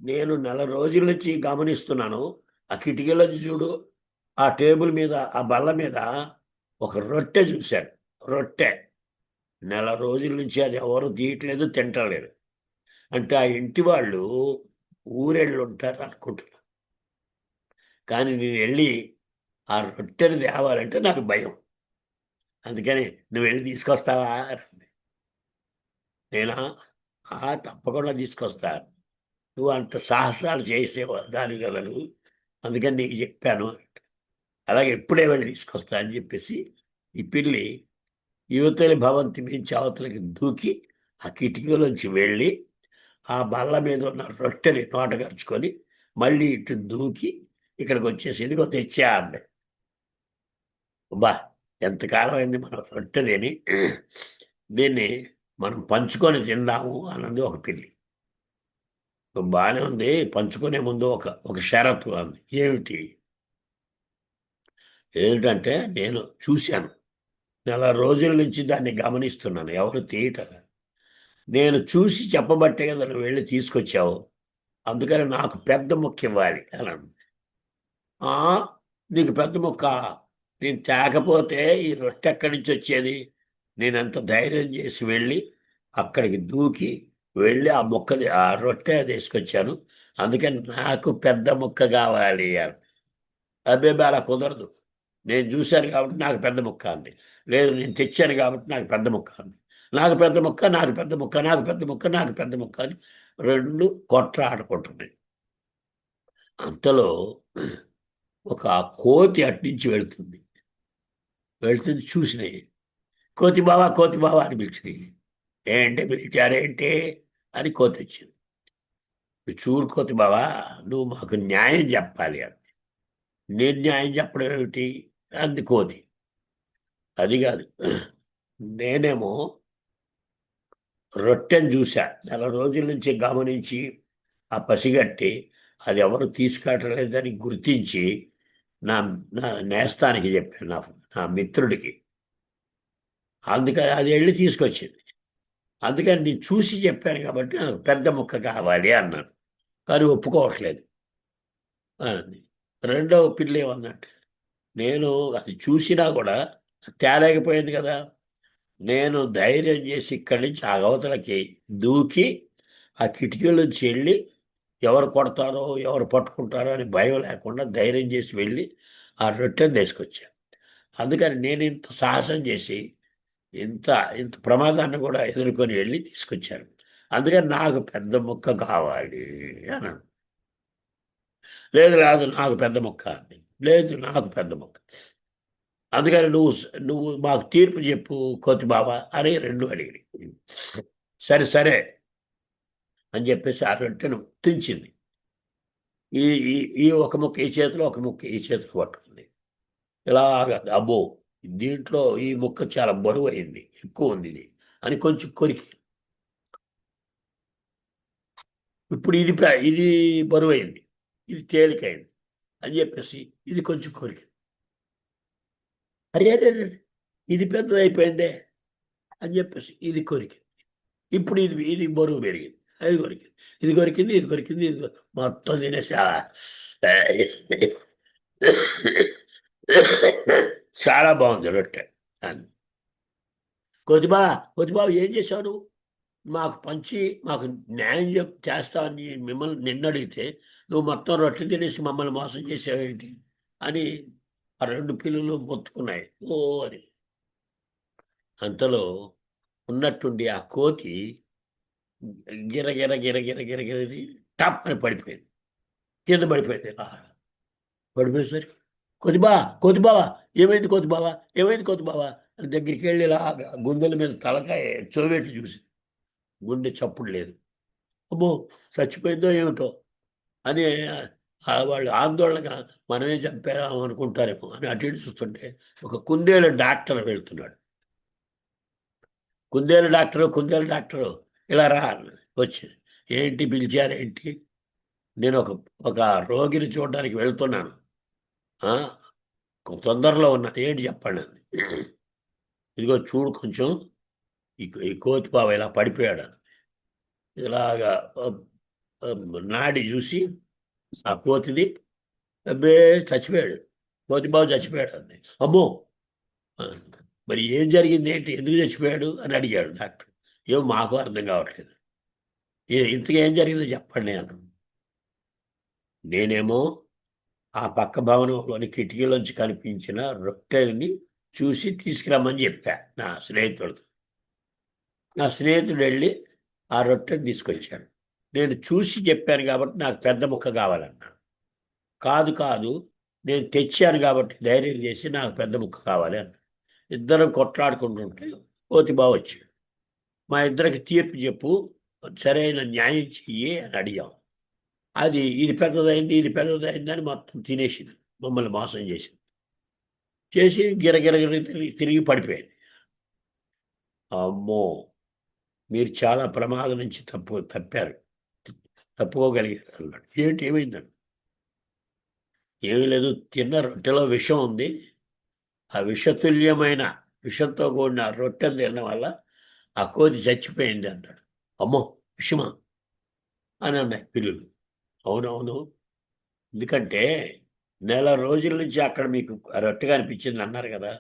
నేను నెల రోజుల నుంచి గమనిస్తున్నాను. ఆ కిటికీలో చూడు, ఆ టేబుల్ మీద ఆ బల్ల మీద ఒక రొట్టె చూశాను. రొట్టె నెల రోజుల నుంచి అది ఎవరు తీయట్లేదు, తింటలేదు. అంటే ఆ ఇంటి వాళ్ళు ఊరెళ్ళి ఉంటారు అనుకుంటున్నా. కానీ నేను వెళ్ళి ఆ రొట్టెని తేవాలంటే నాకు భయం. అందుకని నువ్వు వెళ్ళి తీసుకొస్తావా అంది. నేనా? తప్పకుండా తీసుకొస్తా. నువ్వు అంత సాహసాలు చేసేవా దాని కదా నువ్వు, అందుకని నీకు చెప్పాను. అలాగే ఎప్పుడే వెళ్ళి తీసుకొస్తా అని చెప్పేసి ఈ పిల్లి యువతలి భవంతి నుంచి అవతలకి దూకి ఆ కిటికీలోంచి వెళ్ళి ఆ బల్ల మీద ఉన్న రొట్టెని నోటగరుచుకొని మళ్ళీ ఇటు దూకి ఇక్కడికి వచ్చేసి ఇదిగో తెచ్చా అంది. బా, ఎంతకాలం అయింది మనం రొట్టె తిని, దీన్ని మనం పంచుకొని తిందాము అన్నది ఒక పిల్లి. బాగానే ఉంది, పంచుకునే ముందు ఒక షరతు అంది. ఏమిటంటే నేను చూశాను, నెల రోజుల నుంచి దాన్ని గమనిస్తున్నాను, ఎవరు తీయటం. నేను చూసి చెప్పబట్టే కదా నువ్వు వెళ్ళి తీసుకొచ్చావు, అందుకని నాకు పెద్ద ముక్క ఇవ్వాలి అని అంది. నీకు పెద్ద ముక్క? నేను తేకపోతే ఈ రొట్టె ఎక్కడి నుంచి వచ్చేది? నేనెంత ధైర్యం చేసి వెళ్ళి అక్కడికి దూకి వెళ్ళి ఆ రొట్టె తీసుకొచ్చాను, అందుకని నాకు పెద్ద ముక్క కావాలి అని. అబ్బేబే, అలా కుదరదు, నేను చూశాను కాబట్టి నాకు పెద్ద ముక్క అంది. లేదు, నేను తెచ్చాను కాబట్టి నాకు పెద్ద ముక్క అంది. నాకు పెద్ద ముక్క, నాకు పెద్ద ముక్క, నాకు పెద్ద ముక్క, నాకు పెద్ద ముక్క అని 2 కొట్లాడుకుంటున్నాయి. అంతలో ఒక కోతి అట్నుంచి వెళ్తుంది చూసినాయి. కోతి బావా, కోతి బావా అని పిలిచినాయి. ఏంటి పిలిచారేంటి అని కోతి వచ్చింది. చూడు కోతి బావా, నువ్వు మాకు న్యాయం చెప్పాలి అంది. నేను న్యాయం చెప్పడం ఏమిటి అంది కోతి. అది కాదు, నేనేమో రొట్టెను చూశా, నెల రోజుల నుంచి గమనించి ఆ పసిగట్టి అది ఎవరు తీసుకెళ్ళలేదని గుర్తించి నా నా నేస్తానికి చెప్పాను, నా మిత్రుడికి. అందుకని అది వెళ్ళి తీసుకొచ్చింది. అందుకని నేను చూసి చెప్పాను కాబట్టి నాకు పెద్ద ముక్క కావాలి అన్నాను. కానీ ఒప్పుకోవట్లేదు అన్నది. రెండవ పిల్లి ఏమన్నట్టు, నేను అది చూసినా కూడా తేలేకపోయింది కదా, నేను ధైర్యం చేసి ఇక్కడి నుంచి ఆ అవతలకి దూకి ఆ కిటికీలోంచి వెళ్ళి ఎవరు కొడతారో ఎవరు పట్టుకుంటారో అని భయం లేకుండా ధైర్యం చేసి వెళ్ళి ఆ రొట్టెని తీసుకొచ్చాను. అందుకని నేను ఇంత సాహసం చేసి ఇంత ఇంత ప్రమాదాన్ని కూడా ఎదుర్కొని వెళ్ళి తీసుకొచ్చాను. అందుకని నాకు పెద్ద ముక్క కావాలి అన్నాను. లేదు రాదు నాకు పెద్ద ముక్క అంది. లేదు నాకు పెద్ద ముక్క. అందుకని నువ్వు మాకు తీర్పు చెప్పు కోతి బాబా అని రెండు అడిగి, సరే సరే అని చెప్పేసి ఆ రొట్టెను తుంచింది. ఈ ఈ ఈ ఒక ముక్క ఈ చేతిలో, ఒక ముక్క ఈ చేతిలో పట్టుకుంది. ఇలాగా అబ్బో దీంట్లో ఈ ముక్క చాలా బరువు అయింది, ఎక్కువ ఉంది ఇది అని కొంచెం కొరికి, ఇప్పుడు ఇది బరువు అయింది, ఇది తేలికైంది అని చెప్పేసి ఇది కొంచెం కొరికి, అరే అరే అరే, ఇది పెద్దదైపోయిందే అని చెప్పేసి ఇది కొరికి, ఇప్పుడు ఇది బరువు పెరిగింది, అది కొరికింది, ఇది కొరికింది, ఇది కొరికింది, ఇది మొత్తం తినేసి చాలా బాగుంది రొట్టె అని. కొద్దిబాబు ఏం చేశావు నువ్వు? మాకు పంచి మాకు న్యాయం చేస్తావని మిమ్మల్ని నిన్ను అడిగితే నువ్వు మొత్తం రొట్టె తినేసి మమ్మల్ని మోసం చేసావేంటి అని ఆ రెండు పిల్లలు మొత్తుకున్నాయి ఓ అని. అంతలో ఉన్నట్టుండి ఆ కోతి గిరగిర గిరగిర గిరగిరది టప్ అని పడిపోయింది, కింద పడిపోయింది. పడిపోయేసరికి కోతిబావా ఏమైంది కోతిబావా, ఏమైంది కోతిబావా అని దగ్గరికి వెళ్ళి ఇలా గుండెల మీద తలకాయ చోవెట్టి చూసి గుండె చప్పుడు లేదు. అమ్మో చచ్చిపోయిందో ఏమిటో అని వాళ్ళు ఆందోళనగా మనమే చంపారాము అనుకుంటారేమో అని అటు ఇటు చూస్తుంటే ఒక కుందేలు డాక్టర్ వెళ్తున్నాడు. కుందేలు డాక్టరు ఇలా రా వచ్చి, ఏంటి పిలిచారేంటి? నేను ఒక రోగిని చూడడానికి వెళ్తున్నాను, తొందరలో ఉన్నాను, ఏంటి చెప్పండి అంది. ఇదిగో చూడు కొంచెం ఈ కోతి బావ ఇలా పడిపోయాడు. ఇలాగా నాడి చూసి ఆ కోతిది అబ్బే చచ్చిపోయాడు, కోతి బావ చచ్చిపోయాడు అంది. అమ్మో మరి ఏం జరిగింది ఏంటి, ఎందుకు చచ్చిపోయాడు అని అడిగాడు డాక్టర్. ఏమో మాకు అర్థం కావట్లేదు, ఇంతగా ఏం జరిగిందో చెప్పండి అన్నాను. నేనేమో ఆ పక్క భవనంలోని కిటికీలోంచి కనిపించిన రొట్టెని చూసి తీసుకురమ్మని చెప్పా నా స్నేహితుడితో. నా స్నేహితుడు వెళ్ళి ఆ రొట్టెని తీసుకొచ్చాడు. నేను చూసి చెప్పాను కాబట్టి నాకు పెద్ద ముక్క కావాలన్నాను. కాదు నేను తెచ్చాను కాబట్టి ధైర్యం చేసి నాకు పెద్ద ముక్క కావాలి అన్నాడు. ఇద్దరం కొట్లాడుకుంటుంటే కోతి బావ వచ్చాడు. మా ఇద్దరికి తీర్పు చెప్పు, సరైన న్యాయం చెయ్యి అని అడిగాం. ఇది పెద్దదైంది అని మొత్తం తినేసింది, మమ్మల్ని మోసం చేసి గిరగిర తిరిగి పడిపోయింది. అమ్మో మీరు చాలా ప్రమాదం నుంచి తప్పుకోగలిగారు అన్నాడు. ఏమైందండి? ఏమీ లేదు, తిన్న రొట్టెలో విషం ఉంది, ఆ విషతుల్యమైన విషంతో కూడిన రొట్టెను తినడం వల్ల ఆ కోతి చచ్చిపోయింది అన్నాడు. అమ్మో విషమా అని అన్నాయి పిల్లలు. అవునవును, ఎందుకంటే నెల రోజుల నుంచి అక్కడ మీకు రొట్టెగా అనిపించింది అన్నారు కదా,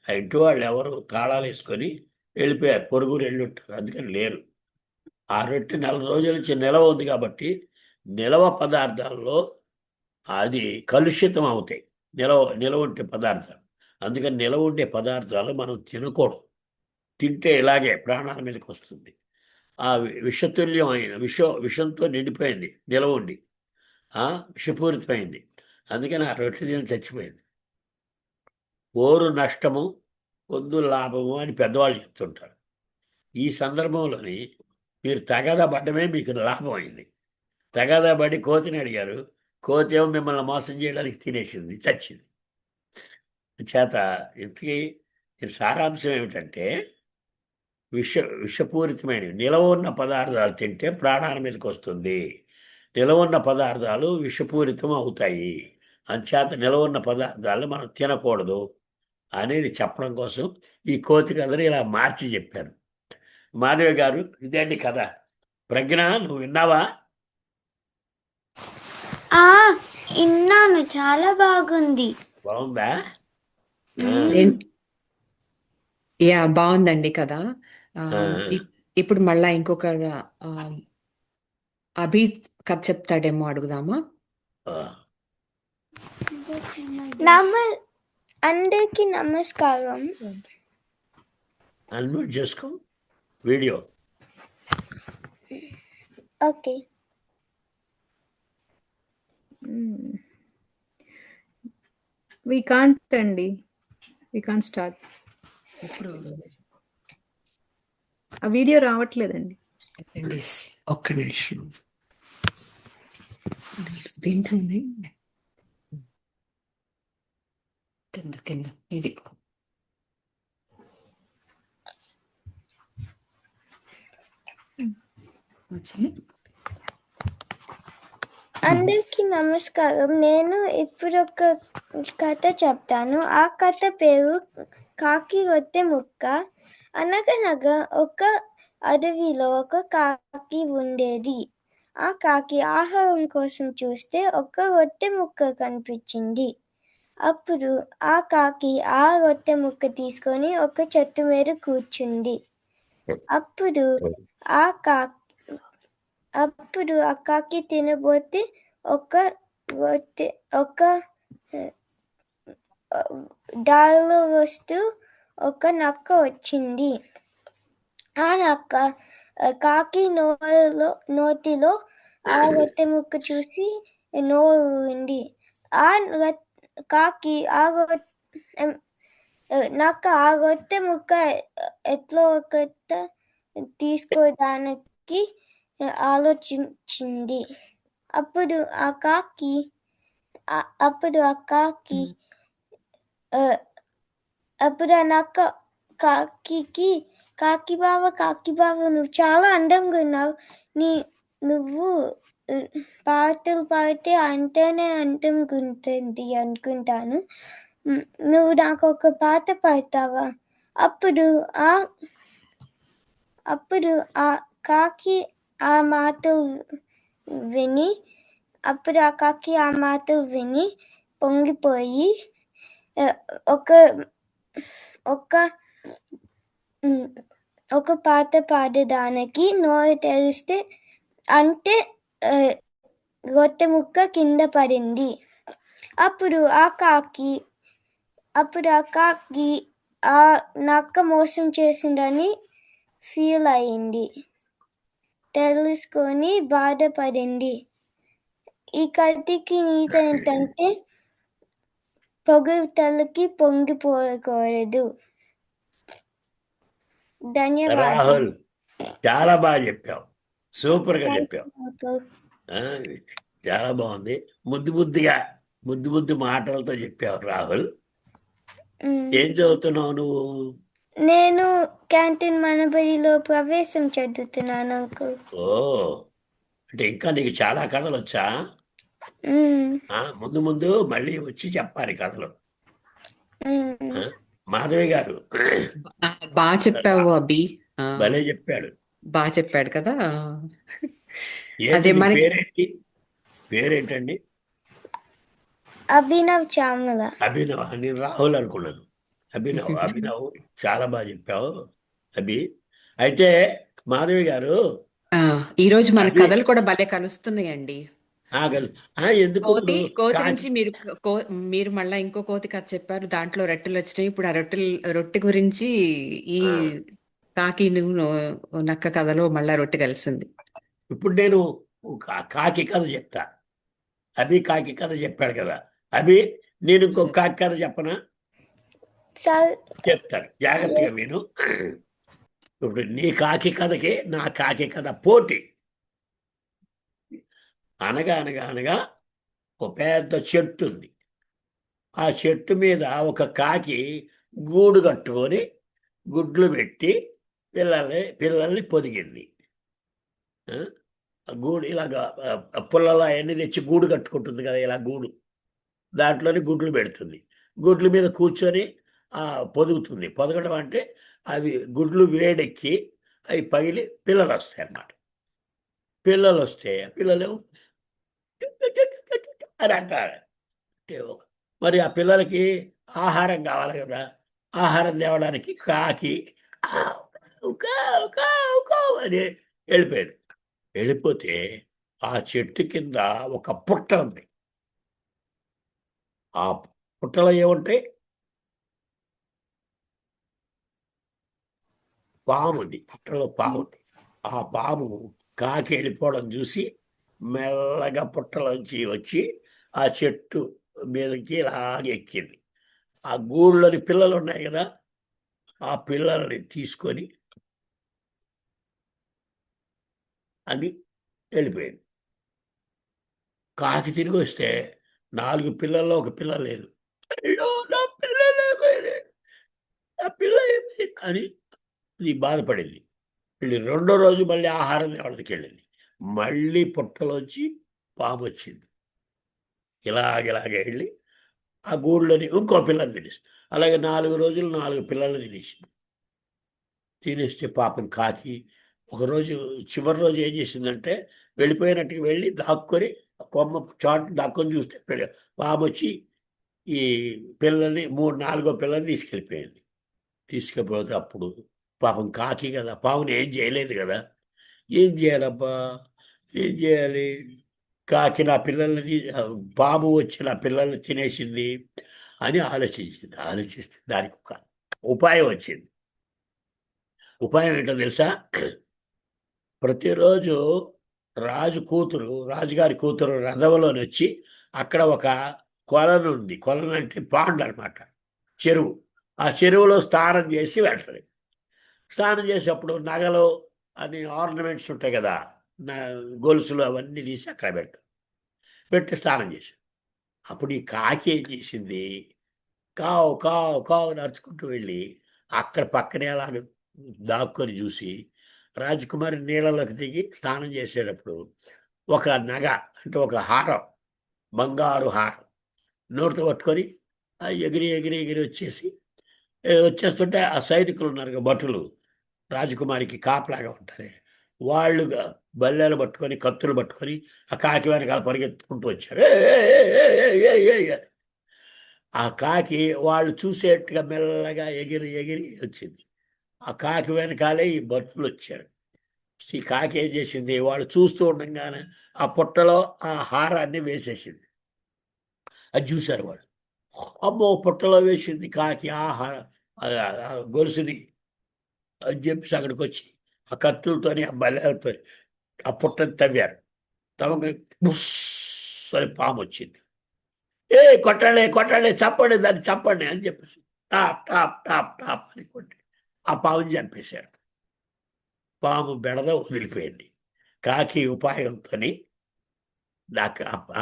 ఆ ఇంటి వాళ్ళు ఎవరు తాళాలు వేసుకొని వెళ్ళిపోయారు, పొరుగురు వెళ్ళి ఉంటారు, అందుకని లేరు. ఆ రొట్టె నెల రోజుల నుంచి నిలవ ఉంది కాబట్టి నిలవ పదార్థాల్లో అది కలుషితం అవుతాయి, నిలవ ఉండే పదార్థాలు. అందుకని నిలవ ఉండే పదార్థాలు మనం తినకూడదు, తింటే ఇలాగే ప్రాణాల మీదకి వస్తుంది. ఆ విషతుల్యమైన విషంతో నిండిపోయింది, నిలవ ఉండి విషపూరితమైంది. అందుకని ఆ రొట్టె తిని చచ్చిపోయింది. ఓరు నష్టము పొందు లాభము అని పెద్దవాళ్ళు చెప్తుంటారు. ఈ సందర్భంలోని మీరు తగాదా పడ్డమే మీకు లాభం అయింది. తగాదా పడి కోతిని అడిగారు, కోతి ఏమో మిమ్మల్ని మోసం చేయడానికి తినేసింది, చచ్చింది. చేత ఇంతకీ సారాంశం ఏమిటంటే విషపూరితమైనవి నిలవ ఉన్న పదార్థాలు తింటే ప్రాణాల మీదకి వస్తుంది, నిలవ ఉన్న పదార్థాలు విషపూరితం అవుతాయి, అంచేత నిలవ ఉన్న పదార్థాలను మనం తినకూడదు అనేది చెప్పడం కోసం ఈ కోతి కథని ఇలా మార్చి చెప్పాను. మాధవి గారు ఇదేంటి కథ? ప్రజ్ఞ నువ్వు విన్నావా? విన్నాను, చాలా బాగుంది. బాగుందా? బాగుందండి కదా. ఇప్పుడు మళ్ళా ఇంకొక అభి కథ చెప్తాడేమో అడుగుదామా? ఆ, అందరికీ నమస్కారం. అన్మ్యూట్ చేసుకో వీడియో. ఓకే. We can't అండి. We can't start. ఇప్పుడు ఆ వీడియో రావట్లేదండి. ఒక్క నిమిషం. ఏంటండి కింద కింద ఇది వచ్చింది. అందరికీ నమస్కారం. నేను ఇప్పుడు ఒక కథ చెప్తాను. ఆ కథ పేరు కాకి రొట్టె ముక్క. అనగనగా ఒక అడవిలో ఒక కాకి ఉండేది. ఆ కాకి ఆహారం కోసం చూస్తే ఒక రొట్టె ముక్క కనిపించింది. అప్పుడు ఆ కాకి ఆ రొట్టె ముక్క తీసుకొని ఒక చెట్టు మీద కూర్చుంది. అప్పుడు ఆ కాకి తినబోతే ఒక దారిలో వస్తూ ఒక నక్క వచ్చింది. ఆ నక్క కాకి నోటిలో ఆ రొట్టె ముక్క చూసి నోరుంది. ఆ కాకి నక్క ఆ రొట్టె ముక్క ఎట్లా ఒక తీసుకోవడానికి ఆలోచించింది. అప్పుడు ఆ కాకి నక్క కాకి బావ నువ్వు చాలా అందంగా ఉన్నావు. నువ్వు పాటలు పాడితే అంటేనే అందంగా ఉంటుంది అనుకుంటాను. నువ్వు నాకు ఒక పాట పాడతావా? అప్పుడు ఆ కాకి ఆ మాటలు విని పొంగిపోయి ఒక పాట పాడడానికి నోరు తెరిస్తే అంటే రొట్టె ముక్క కింద పడింది. అప్పుడు ఆ కాకి ఆ నక్క మోసం చేసిందని ఫీల్ అయింది. తెలుసుకొని బాధపడింది. ఈ కథకి నీతి ఏంటంటే పొగడ్తలకి పొంగిపోకూడదు. ధన్యవాదాలు. రాహుల్ చాలా బాగా చెప్పావు, సూపర్ గా చెప్పావు. ఆ, చాలా బాగుంది. ముద్దు మాటలతో చెప్పావు రాహుల్. ఏం చదువుతున్నావు నువ్వు? నేను క్యాంటీన్ మనబడిలో ప్రవేశం చదువుతున్నాను అంకుల్. ఓ, అంటే ఇంకా నీకు చాలా కథలు వచ్చా? ముందు మళ్ళీ వచ్చి చెప్పాలి కథలు. మాధవి గారు బాగా చెప్పావు అభి. భలే చెప్పాడు. బాగా చెప్పాడు కదా. ఏంటి అదే నీ మనకి పేరేంటండి? అభినవ్ చామల. అభినవ్, నేను రాహుల్ అనుకున్నాను. అభినవ్ చాలా బాగా చెప్పావు అభి. అయితే మాధవి గారు, ఈ రోజు మన కథలు కూడా భలే కలుస్తున్నాయండి. ఎందుకు కోతి నుంచి మీరు మళ్ళా ఇంకో కోతి కథ చెప్పారు. దాంట్లో రొట్టెలు వచ్చినాయి. ఇప్పుడు ఆ రొట్టె గురించి ఈ కాకి నక్క కథలో మళ్ళా రొట్టె కలిసింది. ఇప్పుడు నేను కాకి కథ చెప్తా. అభి కాకి కథ చెప్పాడు కదా. అభి, నేను ఇంకో కాకి కథ చెప్పనా? చెప్తాను, జాగ్రత్తగా విను. ఇప్పుడు నీ కాకి కథకి నా కాకి కథ పోటీ. అనగా ఒక పెద్ద చెట్టు ఉంది. ఆ చెట్టు మీద ఒక కాకి గూడు కట్టుకొని గుడ్లు పెట్టి పిల్లల్ని పొదిగింది. గూడు ఇలాగా పుల్లలు అవన్నీ తెచ్చి గూడు కట్టుకుంటుంది కదా, ఇలా గూడు, దాంట్లోనే గుడ్లు పెడుతుంది. గుడ్ల మీద కూర్చొని పొదుగుతుంది. పొదగడం అంటే అవి గుడ్లు వేడెక్కి అవి పగిలి పిల్లలు వస్తాయి అన్నమాట. పిల్లలు వస్తే పిల్లలు అని అంటారు. మరి ఆ పిల్లలకి ఆహారం కావాలి కదా. ఆహారం తేవడానికి కాకి అని వెళ్ళిపోయింది. వెళ్ళిపోతే ఆ చెట్టు కింద ఒక పుట్ట ఉంది. ఆ పుట్టలో ఏముంటాయి? పాము ఉంది. పుట్టలో పాము ఉంది. ఆ పాము కాకి వెళ్ళిపోవడం చూసి మెల్లగా పుట్టలోంచి వచ్చి ఆ చెట్టు మీదకి ఇలాగే ఎక్కింది. ఆ గూళ్ళోని పిల్లలు ఉన్నాయి కదా, ఆ పిల్లల్ని తీసుకొని అని వెళ్ళిపోయింది. కాకి తిరిగి వస్తే 4 పిల్లల్లో ఒక పిల్ల లేదు. అయ్యో, నా పిల్లలు ఏమైంది, నా పిల్ల ఏమైంది అని ఇది బాధపడింది. వెళ్ళి రెండో రోజు మళ్ళీ ఆహారం తేవడానికి వెళ్ళింది. మళ్ళీ పుట్టలోంచి పాము వచ్చింది. ఇలాగే వెళ్ళి ఆ గూళ్ళోని ఇంకో పిల్లని తినేసి, అలాగే 4 రోజులు 4 పిల్లల్ని తినేసింది. తినేస్తే పాపం కాకి ఒకరోజు చివరి రోజు ఏం చేసిందంటే, వెళ్ళిపోయినట్టుగా వెళ్ళి దాక్కొని కొమ్మ చాటు దాక్కొని చూస్తే పాము వచ్చి ఈ పిల్లల్ని 4వ పిల్లల్ని తీసుకెళ్ళిపోయింది. తీసుకెళ్ళిపోతే అప్పుడు పాపం కాకి కదా, పాముని ఏం చేయలేదు కదా, ఏం చేయాలబ్బా, ఏం చేయాలి, కాకి నా పిల్లల్ని పాము వచ్చి నా పిల్లల్ని తినేసింది అని ఆలోచించింది. ఆలోచిస్తే దానికి ఒక ఉపాయం వచ్చింది. ఉపాయం ఏంటో తెలుసా? ప్రతిరోజు రాజుగారి కూతురు రథంలోని వచ్చి అక్కడ ఒక కొలను ఉంది. కొలను అంటే పాండ్ అనమాట, చెరువు. ఆ చెరువులో స్నానం చేసి వెళ్తుంది. స్నానం చేసేటప్పుడు నగలు అని ఆర్నమెంట్స్ ఉంటాయి కదా, గొలుసులు అవన్నీ తీసి అక్కడ పెట్టి స్నానం చేసి, అప్పుడు ఈ కాకి ఏం చేసింది, కావు కావు కావు నడుచుకుంటూ వెళ్ళి అక్కడ పక్కనే అలాగ దాక్కొని చూసి రాజకుమారి నీళ్ళలోకి దిగి స్నానం చేసేటప్పుడు ఒక నగ అంటే ఒక హారం, బంగారు హారం నోటితో పట్టుకొని ఎగిరి ఎగిరి ఎగిరి వచ్చేస్తుంటే ఆ సైనికులు ఉన్నారు కదా, భటులు, రాజకుమారికి కాపలాగా ఉంటారే, వాళ్ళు బల్లెలు పట్టుకొని కత్తులు పట్టుకొని ఆ కాకి వెనకాల పరిగెత్తుకుంటూ వచ్చారు. అని. ఆ కాకి వాళ్ళు చూసేట్టుగా మెల్లగా ఎగిరి ఎగిరి వచ్చింది. ఆ కాకి వెనకాలే ఈ భటులు వచ్చారు. ఈ కాకి ఏం చేసింది, వాళ్ళు చూస్తూ ఉండగానే ఆ పుట్టలో ఆ హారాన్ని వేసేసింది. అది చూశారు వాళ్ళు. అమ్మో, పుట్టలో వేసింది కాకి ఆ గొలుసుని అని చెప్పేసి అక్కడికి వచ్చి ఆ కత్తులతోని ఆ బల్లెలతో ఆ పుట్టని తవ్వారు. తవ్వగా బుస్ అని పాము వచ్చింది. కొట్టండి కొట్టండి, చంపండి, దాన్ని చంపండి అని చెప్పేసి టాప్ టాప్ టాప్ టాప్ అని కొట్టి ఆ పాముని చంపేశారు. పాము బెడద వదిలిపోయింది. కాకి ఉపాయంతో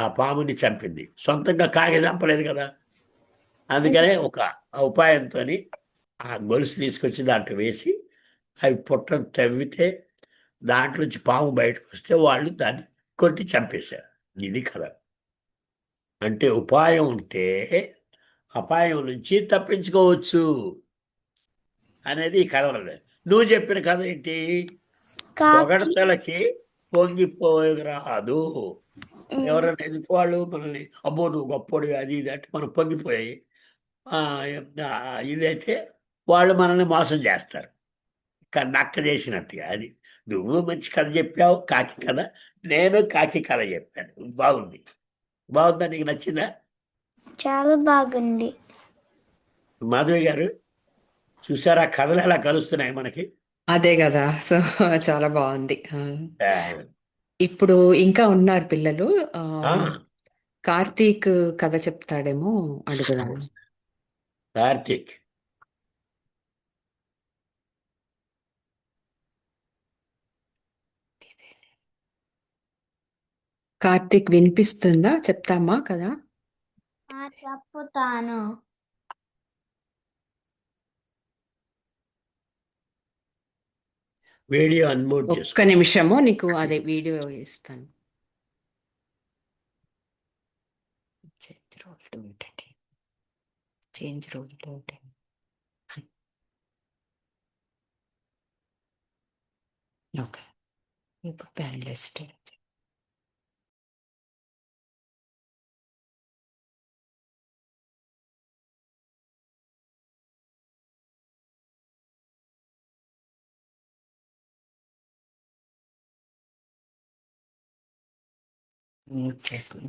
ఆ పాముని చంపింది. సొంతంగా కాకి చంపలేదు కదా, అందుకనే ఒక ఉపాయంతో ఆ గొలుసు తీసుకొచ్చి దాంట్లో వేసి అవి పుట్టను తవ్వితే దాంట్లోంచి పాము బయటకు వస్తే వాళ్ళు దాన్ని కొట్టి చంపేశారు. ఇది కథ. అంటే ఉపాయం ఉంటే అపాయం నుంచి తప్పించుకోవచ్చు అనేది ఈ కథ ఉన్నది. నువ్వు చెప్పిన కథ ఏంటి? కాకి పొగడతలకి పొంగిపోరాదు. ఎవరైనా ఎదుటి వాళ్ళు మనల్ని అబ్బో నువ్వు గొప్పోడు అది ఇది అంటే మనం పొంగిపోయి ఇదైతే వాళ్ళు మనల్ని మోసం చేస్తారు. నక్క చేసినట్టుగా. అది నువ్వు మంచి కథ చెప్పావు, కాకి కథ. నేను కాకి కథ చెప్పాను. బాగుంది. బాగుందా? నీకు నచ్చిందా? చాలా బాగుంది. మాధవి గారు చూసారా కథలు ఎలా కలుస్తున్నాయి మనకి? అదే కదా. సో చాలా బాగుంది. ఆ, ఇప్పుడు ఇంకా ఉన్నారు పిల్లలు. ఆ, కార్తీక్ కథ చెప్తాడేమో అడుగుదాం. కార్తీక్ కార్తీక్ వినిపిస్తుందా? చెప్తామా కదా? చెప్పుతాను. వీడియో అన్మ్యూట్ ఒక్క చేసుకో. నిమిషము, నీకు అదే వీడియో ఇస్తాను. చేంజ్ రోల్ టు ఏంటండి? చేంజ్ రోల్ టు ఏంటండి? ఓకే, ఇప్పుడు ప్యానలిస్ట్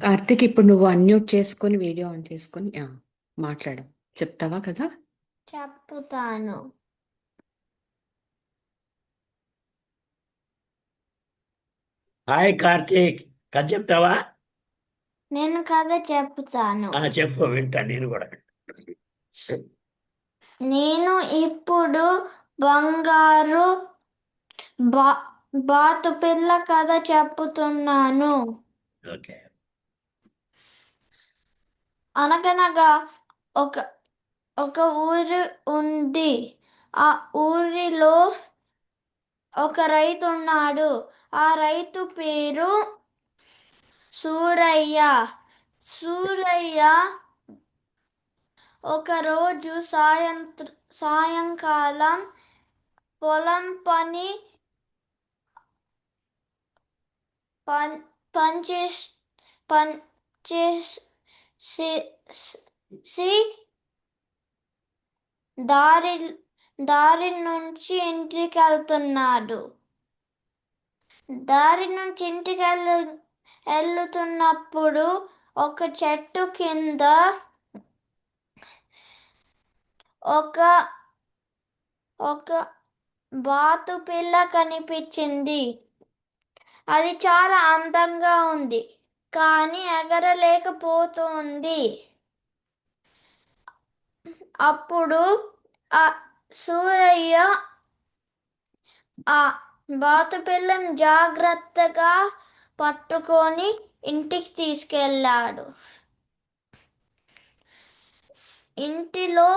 కార్తీక్, ఇప్పుడు నువ్వు అన్మ్యూట్ చేసుకొని వీడియో ఆన్ చేసుకొని మాట్లాడు. చెప్తావా కదా? చెప్తాను. హాయ్ కార్తీక్, కథ చెప్తావా? నేను కథ చెప్తాను. చెప్పు, వింటా నేను కూడా. నేను ఇప్పుడు బంగారు బాతు పిల్ల కథ చెప్పుతున్నాను. ఓకే. అనగనగా ఒక ఒక ఊరు ఉంది. ఆ ఊరిలో ఒక రైతు ఉన్నాడు. ఆ రైతు పేరు సూరయ్య. సూరయ్య ఒకరోజు సాయంకాలం పొలం పనిచేసి దారి నుంచి ఇంటికి వెళ్తున్నప్పుడు ఒక చెట్టు కింద ఒక బాతు పిల్ల కనిపించింది. అది చాలా అందంగా ఉంది, కానీ ఎగరలేకపోతుంది. అప్పుడు ఆ సూరయ్య ఆ బాతు పిల్లను జాగ్రత్తగా పట్టుకొని ఇంటికి తీసుకెళ్ళాడు. ఇంటిలో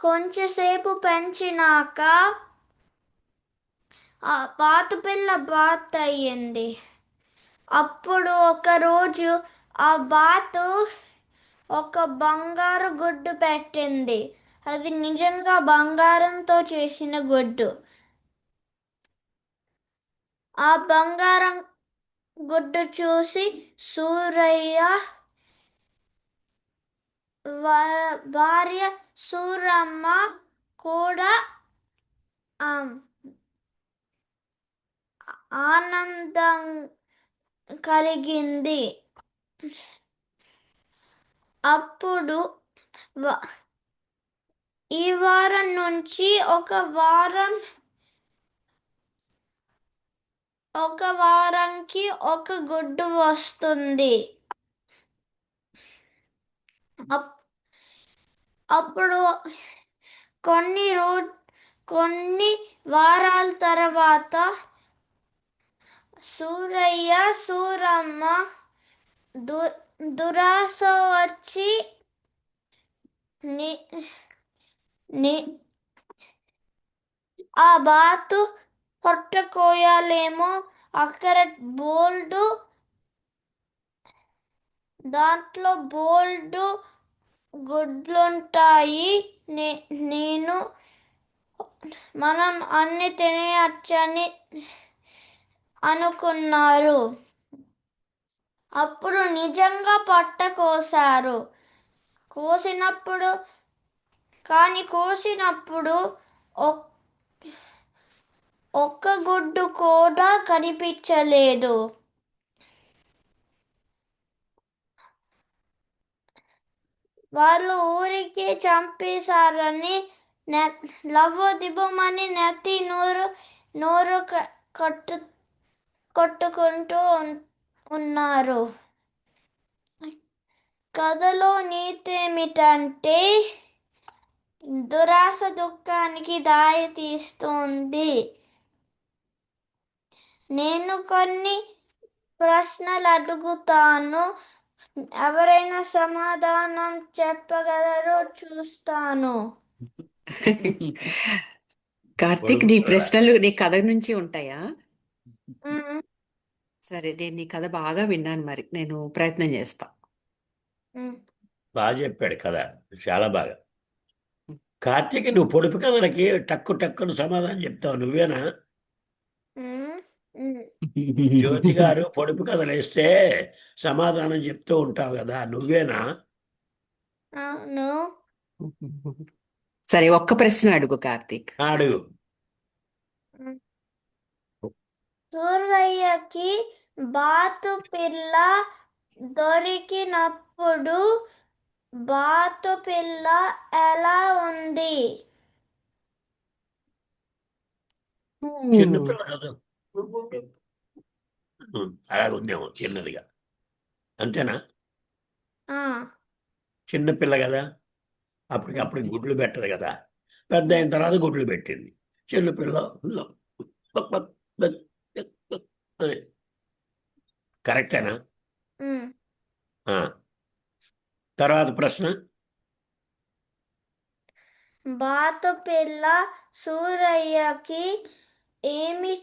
కొంచెంసేపు పెంచినాక ఆ బాతు పిల్ల బాత్ అయ్యింది. అప్పుడు ఒకరోజు ఆ బాతు ఒక బంగారు గుడ్డు పెట్టింది. అది నిజంగా బంగారంతో చేసిన గుడ్డు. ఆ బంగారం గుడ్డు చూసి సూరయ్య భార్య సూరమ్మ కూడా ఆనందం కలిగింది. అప్పుడు ఈ వారం నుంచి ఒక వారంకి ఒక గుడ్డు వస్తుంది. అప్పుడు కొన్ని వారాల తర్వాత సూరయ్య సూరమ్మ దురాశ వచ్చి ఆ బాతు కొట్టకోయాలేమో, అక్కడ దాంట్లో బోల్డు గుడ్లుంటాయి, మనం అన్ని తినేయచ్చని అనుకున్నారు. అప్పుడు నిజంగా కోసారు. కోసినప్పుడు ఒక్క గుడ్డు కూడా కనిపించలేదు. వాళ్ళు ఊరికే చంపేశారని లవ్వదిబ్బమని నెత్తి నోరు కొట్టుకుంటూ ఉన్నారు. కథలో నీతి ఏమిటంటే, దురాశ దుఃఖానికి దారి తీస్తుంది. నేను కొన్ని ప్రశ్నలు అడుగుతాను, ఎవరైనా సమాధానం చెప్పగలరో చూస్తాను. కార్తీక్, నీ ప్రశ్నలు నీ కథ నుంచి ఉంటాయా? మ్మ్. సరే, నేను నీ కథ బాగా విన్నాను, మరి నేను ప్రయత్నం చేస్తా. మ్మ్. బాగా చెప్పాడు కదా, చాలా బాగా. కార్తీక్, నువ్వు పొడుపు కథలకి టక్కును సమాధానం చెప్తావు, నువ్వేనా? మ్మ్. మ్మ్. జ్యోతి గారు పొడుపు కథలు వేస్తే సమాధానం చెప్తూ ఉంటావు కదా, నువ్వేనా? అవును. సరే, ఒక్క ప్రశ్న అడుగు కార్తీక్. అడుగు. సూరయ్యకి బాతు పిల్ల దొరికినప్పుడు బాతు పిల్ల ఎలా ఉంది? చిన్న పిల్ల కదా. అలాగ ఉందేమో చిన్నదిగా, అంతేనా? ఆ, చిన్న పిల్ల కదా, అప్పటికప్పుడు గుడ్లు పెట్టదు కదా, పెద్ద అయిన తర్వాత గుడ్లు పెట్టింది. చిన్న పిల్ల అని. కరెక్టేనా? ఉమ్. ఆ. తర్వాత ప్రశ్న. బాతు పిల్ల సూరయ్యకి ఏమి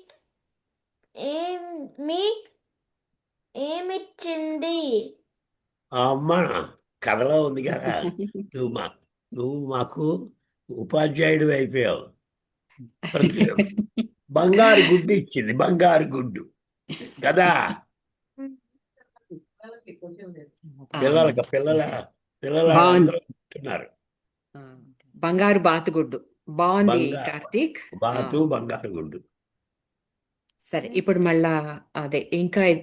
ఏమి ఏమిచ్చింది? అమ్మ, కథలో ఉంది కదా, నువ్వు మా నువ్వు మాకు ఉపాధ్యాయుడు అయిపోయావు. ప్రతి బంగారు గుడ్డు ఇచ్చింది, బంగారు గుడ్డు కదా. పిల్లల పిల్లల బాగుంది. అందరూ అంటున్నారు. బంగారు బాతుగుడ్డు బాగుంది కార్తీక్. బంగారు గుడ్డు. సరే, ఇప్పుడు మళ్ళా అదే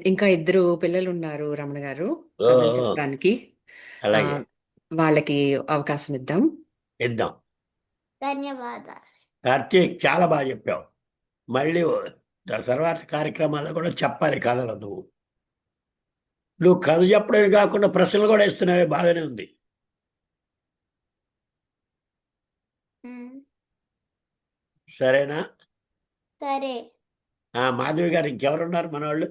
ఇంకా ఇద్దరు పిల్లలు ఉన్నారు రమణ గారు ఓ, కథలు ఓ, చెప్పడానికి. ఆ, అలాగే వాళ్ళకి అవకాశం ఇద్దాం. ఇద్దాం. ధన్యవాదాలు. కార్తీక్, చాలా బాగా చెప్పావు. మళ్ళీ తర్వాత కార్యక్రమాల్లో కూడా చెప్పాలి కథలు. నువ్వు కథ చెప్పడమే కాకుండా ప్రశ్నలు కూడా ఇస్తున్నావే, బాగానే ఉంది. సరేనా? సరే. మాధవి గారు, ఇంకెవరున్నారు మనవాళ్ళు?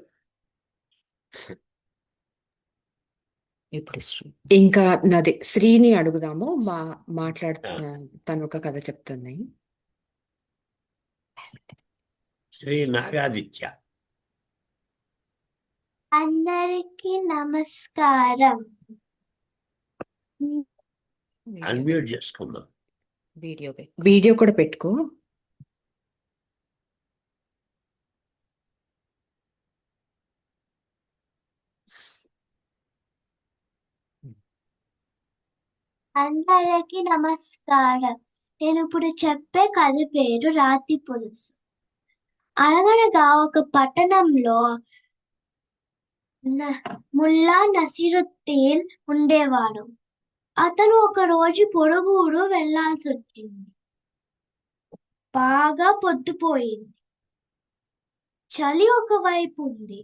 ఇంకా నాది శ్రీని అడుగుదాము. తను ఒక కథ చెప్తుంది. శ్రీ నాగాదిత్య. అందరికీ నమస్కారం. అన్మ్యూట్ చేసుకుందాం. వీడియో కూడా పెట్టుకో. అందరికీ నమస్కారం. నేను ఇప్పుడు చెప్పే కథ పేరు రాతి పులుసు. అనగనగా ఒక పట్టణంలో ముల్లా నసీరుద్దీన్ ఉండేవాడు. అతను ఒక రోజు పొరుగురు వెళ్లాల్సి వచ్చింది. బాగా పొద్దుపోయింది. చలి ఒకవైపు ఉంది,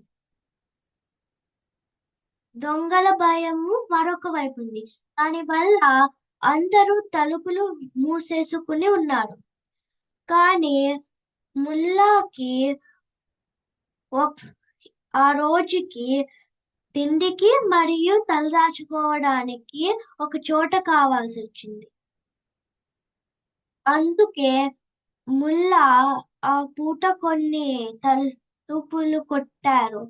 దొంగల భయము మరొక వైపు ఉంది. దానివల్ల అందరూ తలుపులు మూసేసుకుని ఉన్నారు. కానీ ముల్లాకి ఆ రోజుకి తిండికి మరియు తలదాచుకోవడానికి ఒక చోట కావాల్సి వచ్చింది. అందుకే ముల్లా ఆ పూట కొన్ని తలుపులు కొట్టారు.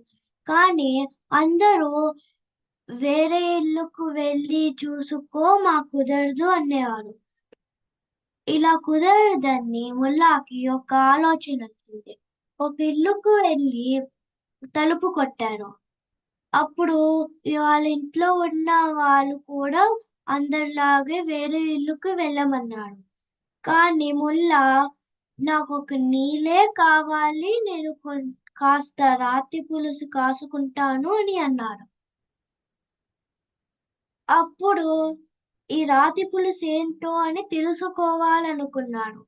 కానీ అందరూ వేరే ఇల్లుకు వెళ్ళి చూసుకో, మా కుదరదు అనేవారు. ఇలా కుదరదని ముల్లాకి ఒక ఆలోచన వచ్చింది. ఒక ఇల్లుకు వెళ్ళి తలుపు కొట్టారు. అప్పుడు వాళ్ళ ఇంట్లో ఉన్న వాళ్ళు కూడా అందరిలాగే వేరే ఇల్లుకు వెళ్ళమన్నాడు. కానీ ముల్లా, నాకు ఒక నీళ్ళే కావాలి, నేను కాస్త రాతి పులుసు కాసుకుంటాను అని అన్నాడు. అప్పుడు ఈ రాతి పులుసు ఏంటో అని తెలుసుకోవాలనుకున్నాడు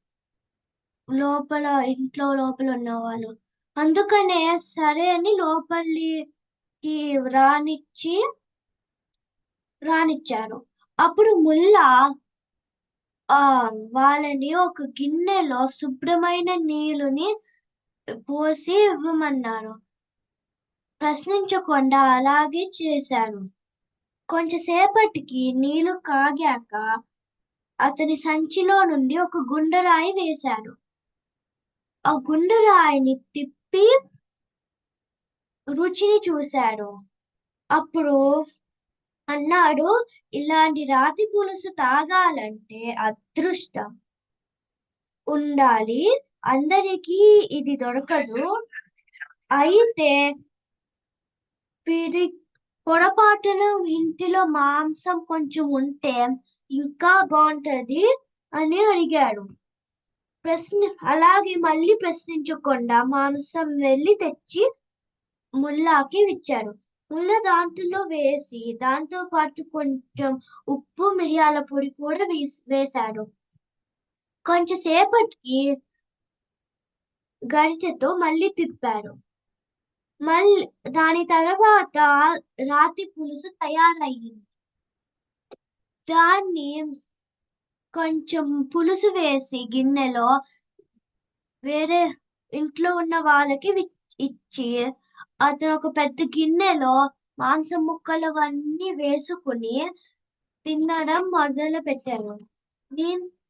ఇంట్లో లోపల ఉన్నవాళ్ళు. అందుకనే సరే అని లోపలికి రానిచ్చారు. అప్పుడు ముల్లా వాళ్ళని ఒక గిన్నెలో శుభ్రమైన నీళ్ళని పోసి ఇవ్వమన్నారు. ప్రశ్నించకుండా అలాగే చేశాడు. కొంచెంసేపటికి నీళ్లు కాగాక అతని సంచిలో నుండి ఒక గుండరాయి వేశాడు. ఆ గుండరాయిని తిప్పి రుచిని చూశాడు. అప్పుడు అన్నాడు, ఇలాంటి రాతి పులుసు తాగాలంటే అదృష్టం ఉండాలి, అందరికీ ఇది దొరకదు. అయితే పొరపాటున ఇంటిలో మాంసం కొంచెం ఉంటే ఇంకా బాగుంటది అని అడిగాడు. అలాగే మళ్ళీ ప్రశ్నించకుండా మాంసం వెళ్ళి తెచ్చి ముల్లాకి ఇచ్చాడు. ఉన్న దాంట్లో వేసి దాంతో పాటు కొంచెం ఉప్పు మిరియాల పొడి కూడా వేశాడు. కొంచెం సేపటికి గరిటెతో మళ్ళీ తిప్పాడు. మళ్ళీ దాని తర్వాత రాతి పులుసు తయారయ్యింది. దాన్ని కొంచెం పులుసు వేసి గిన్నెలో వేరే ఇంట్లో ఉన్న వాళ్ళకి ఇచ్చి అతను ఒక పెద్ద గిన్నెలో మాంసం ముక్కలవన్నీ వేసుకుని తినడం మొదలు పెట్టారు.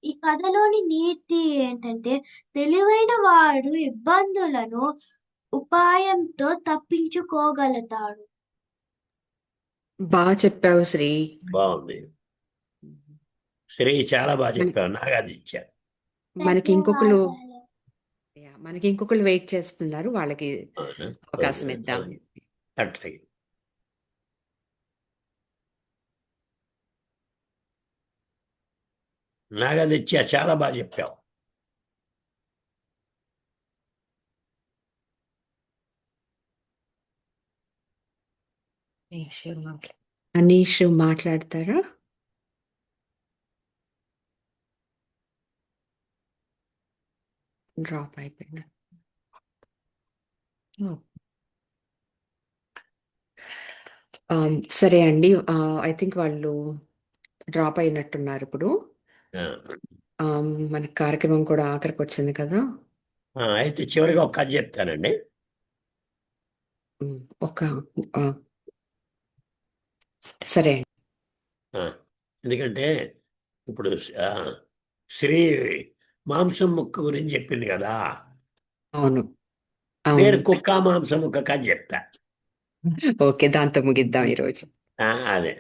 ఈ కథలోని నీతి ఏంటంటే తెలివైన వాడు ఇబ్బందులను ఉపాయంతో తప్పించుకోగలుగుతాడు. బాగా చెప్పావు శ్రీ. బాగుంది శ్రీ, చాలా బాగా చెప్పావు. నాగాదిత్య. మనకి ఇంకొకరు ధన్యవాదాలు. వెయిట్ చేస్తున్నారు, వాళ్ళకి అవునా? అవకాశం ఓకే, ఇద్దాం. అలాగే. అట్లాగే. నాగాదిత్య, చాలా బాగా చెప్పావు. అనీష్ మాట్లాడతారా? డ్రాప్ అయిపోయినా. సరే అండి, ఐ థింక్ వాళ్ళు డ్రాప్ అయినట్టున్నారు ఇప్పుడు. ఆ, మన కార్యక్రమం కూడా ఆఖరికి వచ్చింది కదా. అయితే చివరిగా ఒక కథ చెప్తానండి. ఒక సరే అండి. ఎందుకంటే ఇప్పుడు శ్రీ మాంసం ముక్క గురించి చెప్పింది కదా. అవును నేను అవును. కుక్క మాంసం ముక్క కథ చెప్తా. ఓకే, దాంతో ముగిద్దాం ఈరోజు. అదే,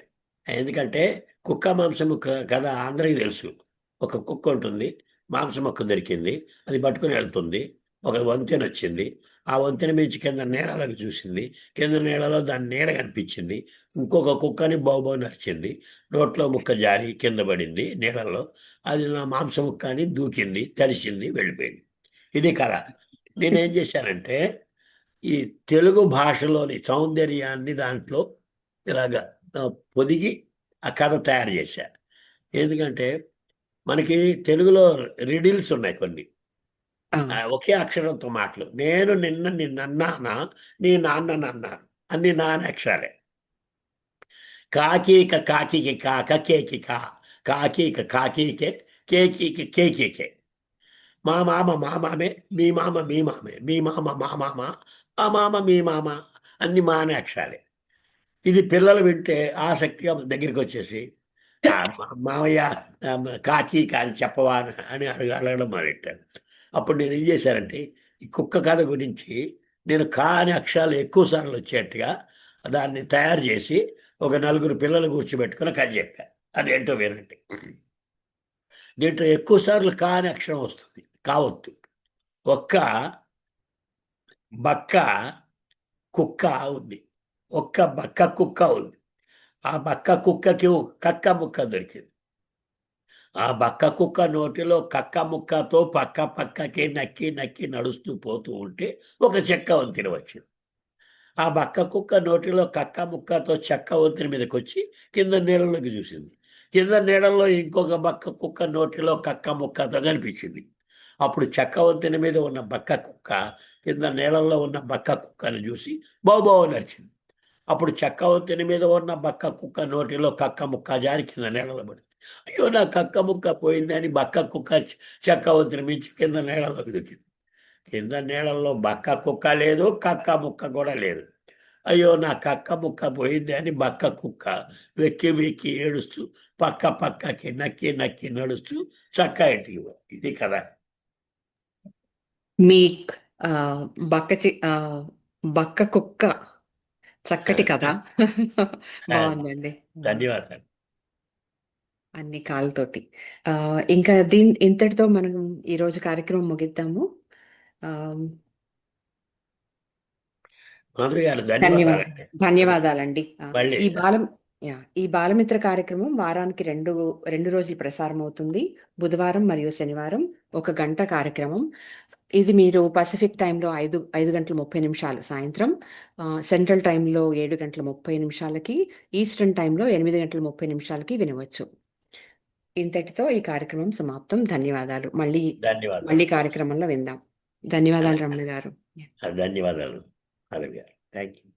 ఎందుకంటే కుక్క మాంసం ముక్క కథ అందరికీ తెలుసు. ఒక కుక్క ఉంటుంది, మాంసం ముక్క దొరికింది, అది పట్టుకుని వెళ్తుంది. ఒక వంతెన వచ్చింది, ఆ వంతెన మించి కింద నీడలోకి చూసింది. కింద నీడలో దాని నీడ కనిపించింది. ఇంకొక కుక్కని బౌబౌ నరిచింది, నోట్లో ముక్క జారి కింద పడింది నీడల్లో. అది నా మాంసం ముక్క అని దూకింది, తడిసింది, వెళ్ళిపోయింది. ఇది కథ. నేనేం చేశానంటే ఈ తెలుగు భాషలోని సౌందర్యాన్ని దాంట్లో ఇలాగ పొదిగి ఆ కథ తయారు చేశా. ఎందుకంటే మనకి తెలుగులో రిడిల్స్ ఉన్నాయి కొన్ని, ఒకే అక్షరంతో మాటలు. నేను నిన్నన్నానా, నీ నాన్న నన్నాను, అన్ని నాన్న అక్షరాలే. కాకీక కాకికి కాక కేకి కా, కాకీక కాకీకే, కేకీకి కేకీకే. మా మామ మా మామే, మీ మామ మీ మామే, మీ మామ మా మామ, ఆ మామ మీ మామ, అన్ని మానే అక్షరాలే. ఇది పిల్లలు వింటే ఆసక్తిగా మన దగ్గరికి వచ్చేసి మామయ్య కాకి కాని చెప్పవా అని అడగడం మొదలెట్టాను. అప్పుడు నేను ఏం చేశానంటే ఈ కుక్క కథ గురించి నేను కాని అక్షరాలు ఎక్కువ సార్లు వచ్చేట్టుగా దాన్ని తయారు చేసి ఒక 4 పిల్లలు కూర్చోబెట్టుకుని కథ చెప్పాను. అదేంటో వినండి. దీంట్లో ఎక్కువ సార్లు కాని అక్షరం వస్తుంది, కావద్దు. ఒక్క బక్క కుక్క ఉంది, ఒక్క బక్క కుక్క ఉంది. ఆ బక్క కుక్కకి కక్క ముక్క దొరికింది. ఆ బక్క కుక్క నోటిలో కక్క ముక్కతో పక్కకి నక్కి నక్కి నడుస్తూ పోతూ ఉంటే ఒక చెక్క వంతెన వచ్చింది. ఆ బక్క కుక్క నోటిలో కక్క ముక్కతో చెక్క వంతెన మీదకి వచ్చి కింద నీళ్ళలోకి చూసింది. కింద నీళ్ళలో ఇంకొక బక్క కుక్క నోటిలో కక్క ముక్కతో కనిపించింది. అప్పుడు చెక్క వంతెన మీద ఉన్న బక్క కుక్క కింద నీళ్ళల్లో ఉన్న బక్క కుక్కను చూసి బాబో నడిచింది. అప్పుడు చెక్క వంతెన మీద ఉన్న బక్క కుక్క నోటిలో కక్క ముక్క జారి కింద నీళ్ళలో పడింది. అయ్యో, నా కక్క ముక్క పోయిందని బక్క కుక్క చెక్క వంతెన మించి కింద నీళ్ళలోకి దూకింది. కింద నీళ్ళల్లో బక్క కుక్క లేదు, కక్క ముక్క కూడా లేదు. అయ్యో, నా కక్క ముక్క పోయింది అని బక్క కుక్క వెక్కి వెక్కి ఏడుస్తూ పక్కకి నక్కి నక్కి నడుస్తూ చక్క ఇంటికి పోయింది. ఇది కదా. మీ బక్క కుక్క చక్కటి కథ. బాగుందండి. ధన్యవాదాలు. అన్ని కాళ్ళతోటి. ఇంకా ఇంతటితో మనం ఈరోజు కార్యక్రమం ముగిద్దాము. మాధురి గారు, ధన్యవాదాలు. ధన్యవాదాలండి. మళ్ళీ ఈ బాలమిత్ర కార్యక్రమం వారానికి రెండు రోజులు ప్రసారం అవుతుంది. బుధవారం మరియు శనివారం 1 గంట కార్యక్రమం. ఇది మీరు పసిఫిక్ టైంలో 5 గంటల 30 నిమిషాలు సాయంత్రం, సెంట్రల్ టైంలో 7 గంటల 30 నిమిషాలకి, ఈస్టర్న్ టైంలో 8 గంటల 30 నిమిషాలకి వినవచ్చు. ఇంతటితో ఈ కార్యక్రమం సమాప్తం. ధన్యవాదాలు. మళ్ళీ ధన్యవాదాలు. కార్యక్రమంలో విందాం. ధన్యవాదాలు రమణ గారు. ధన్యవాదాలు. Thank you.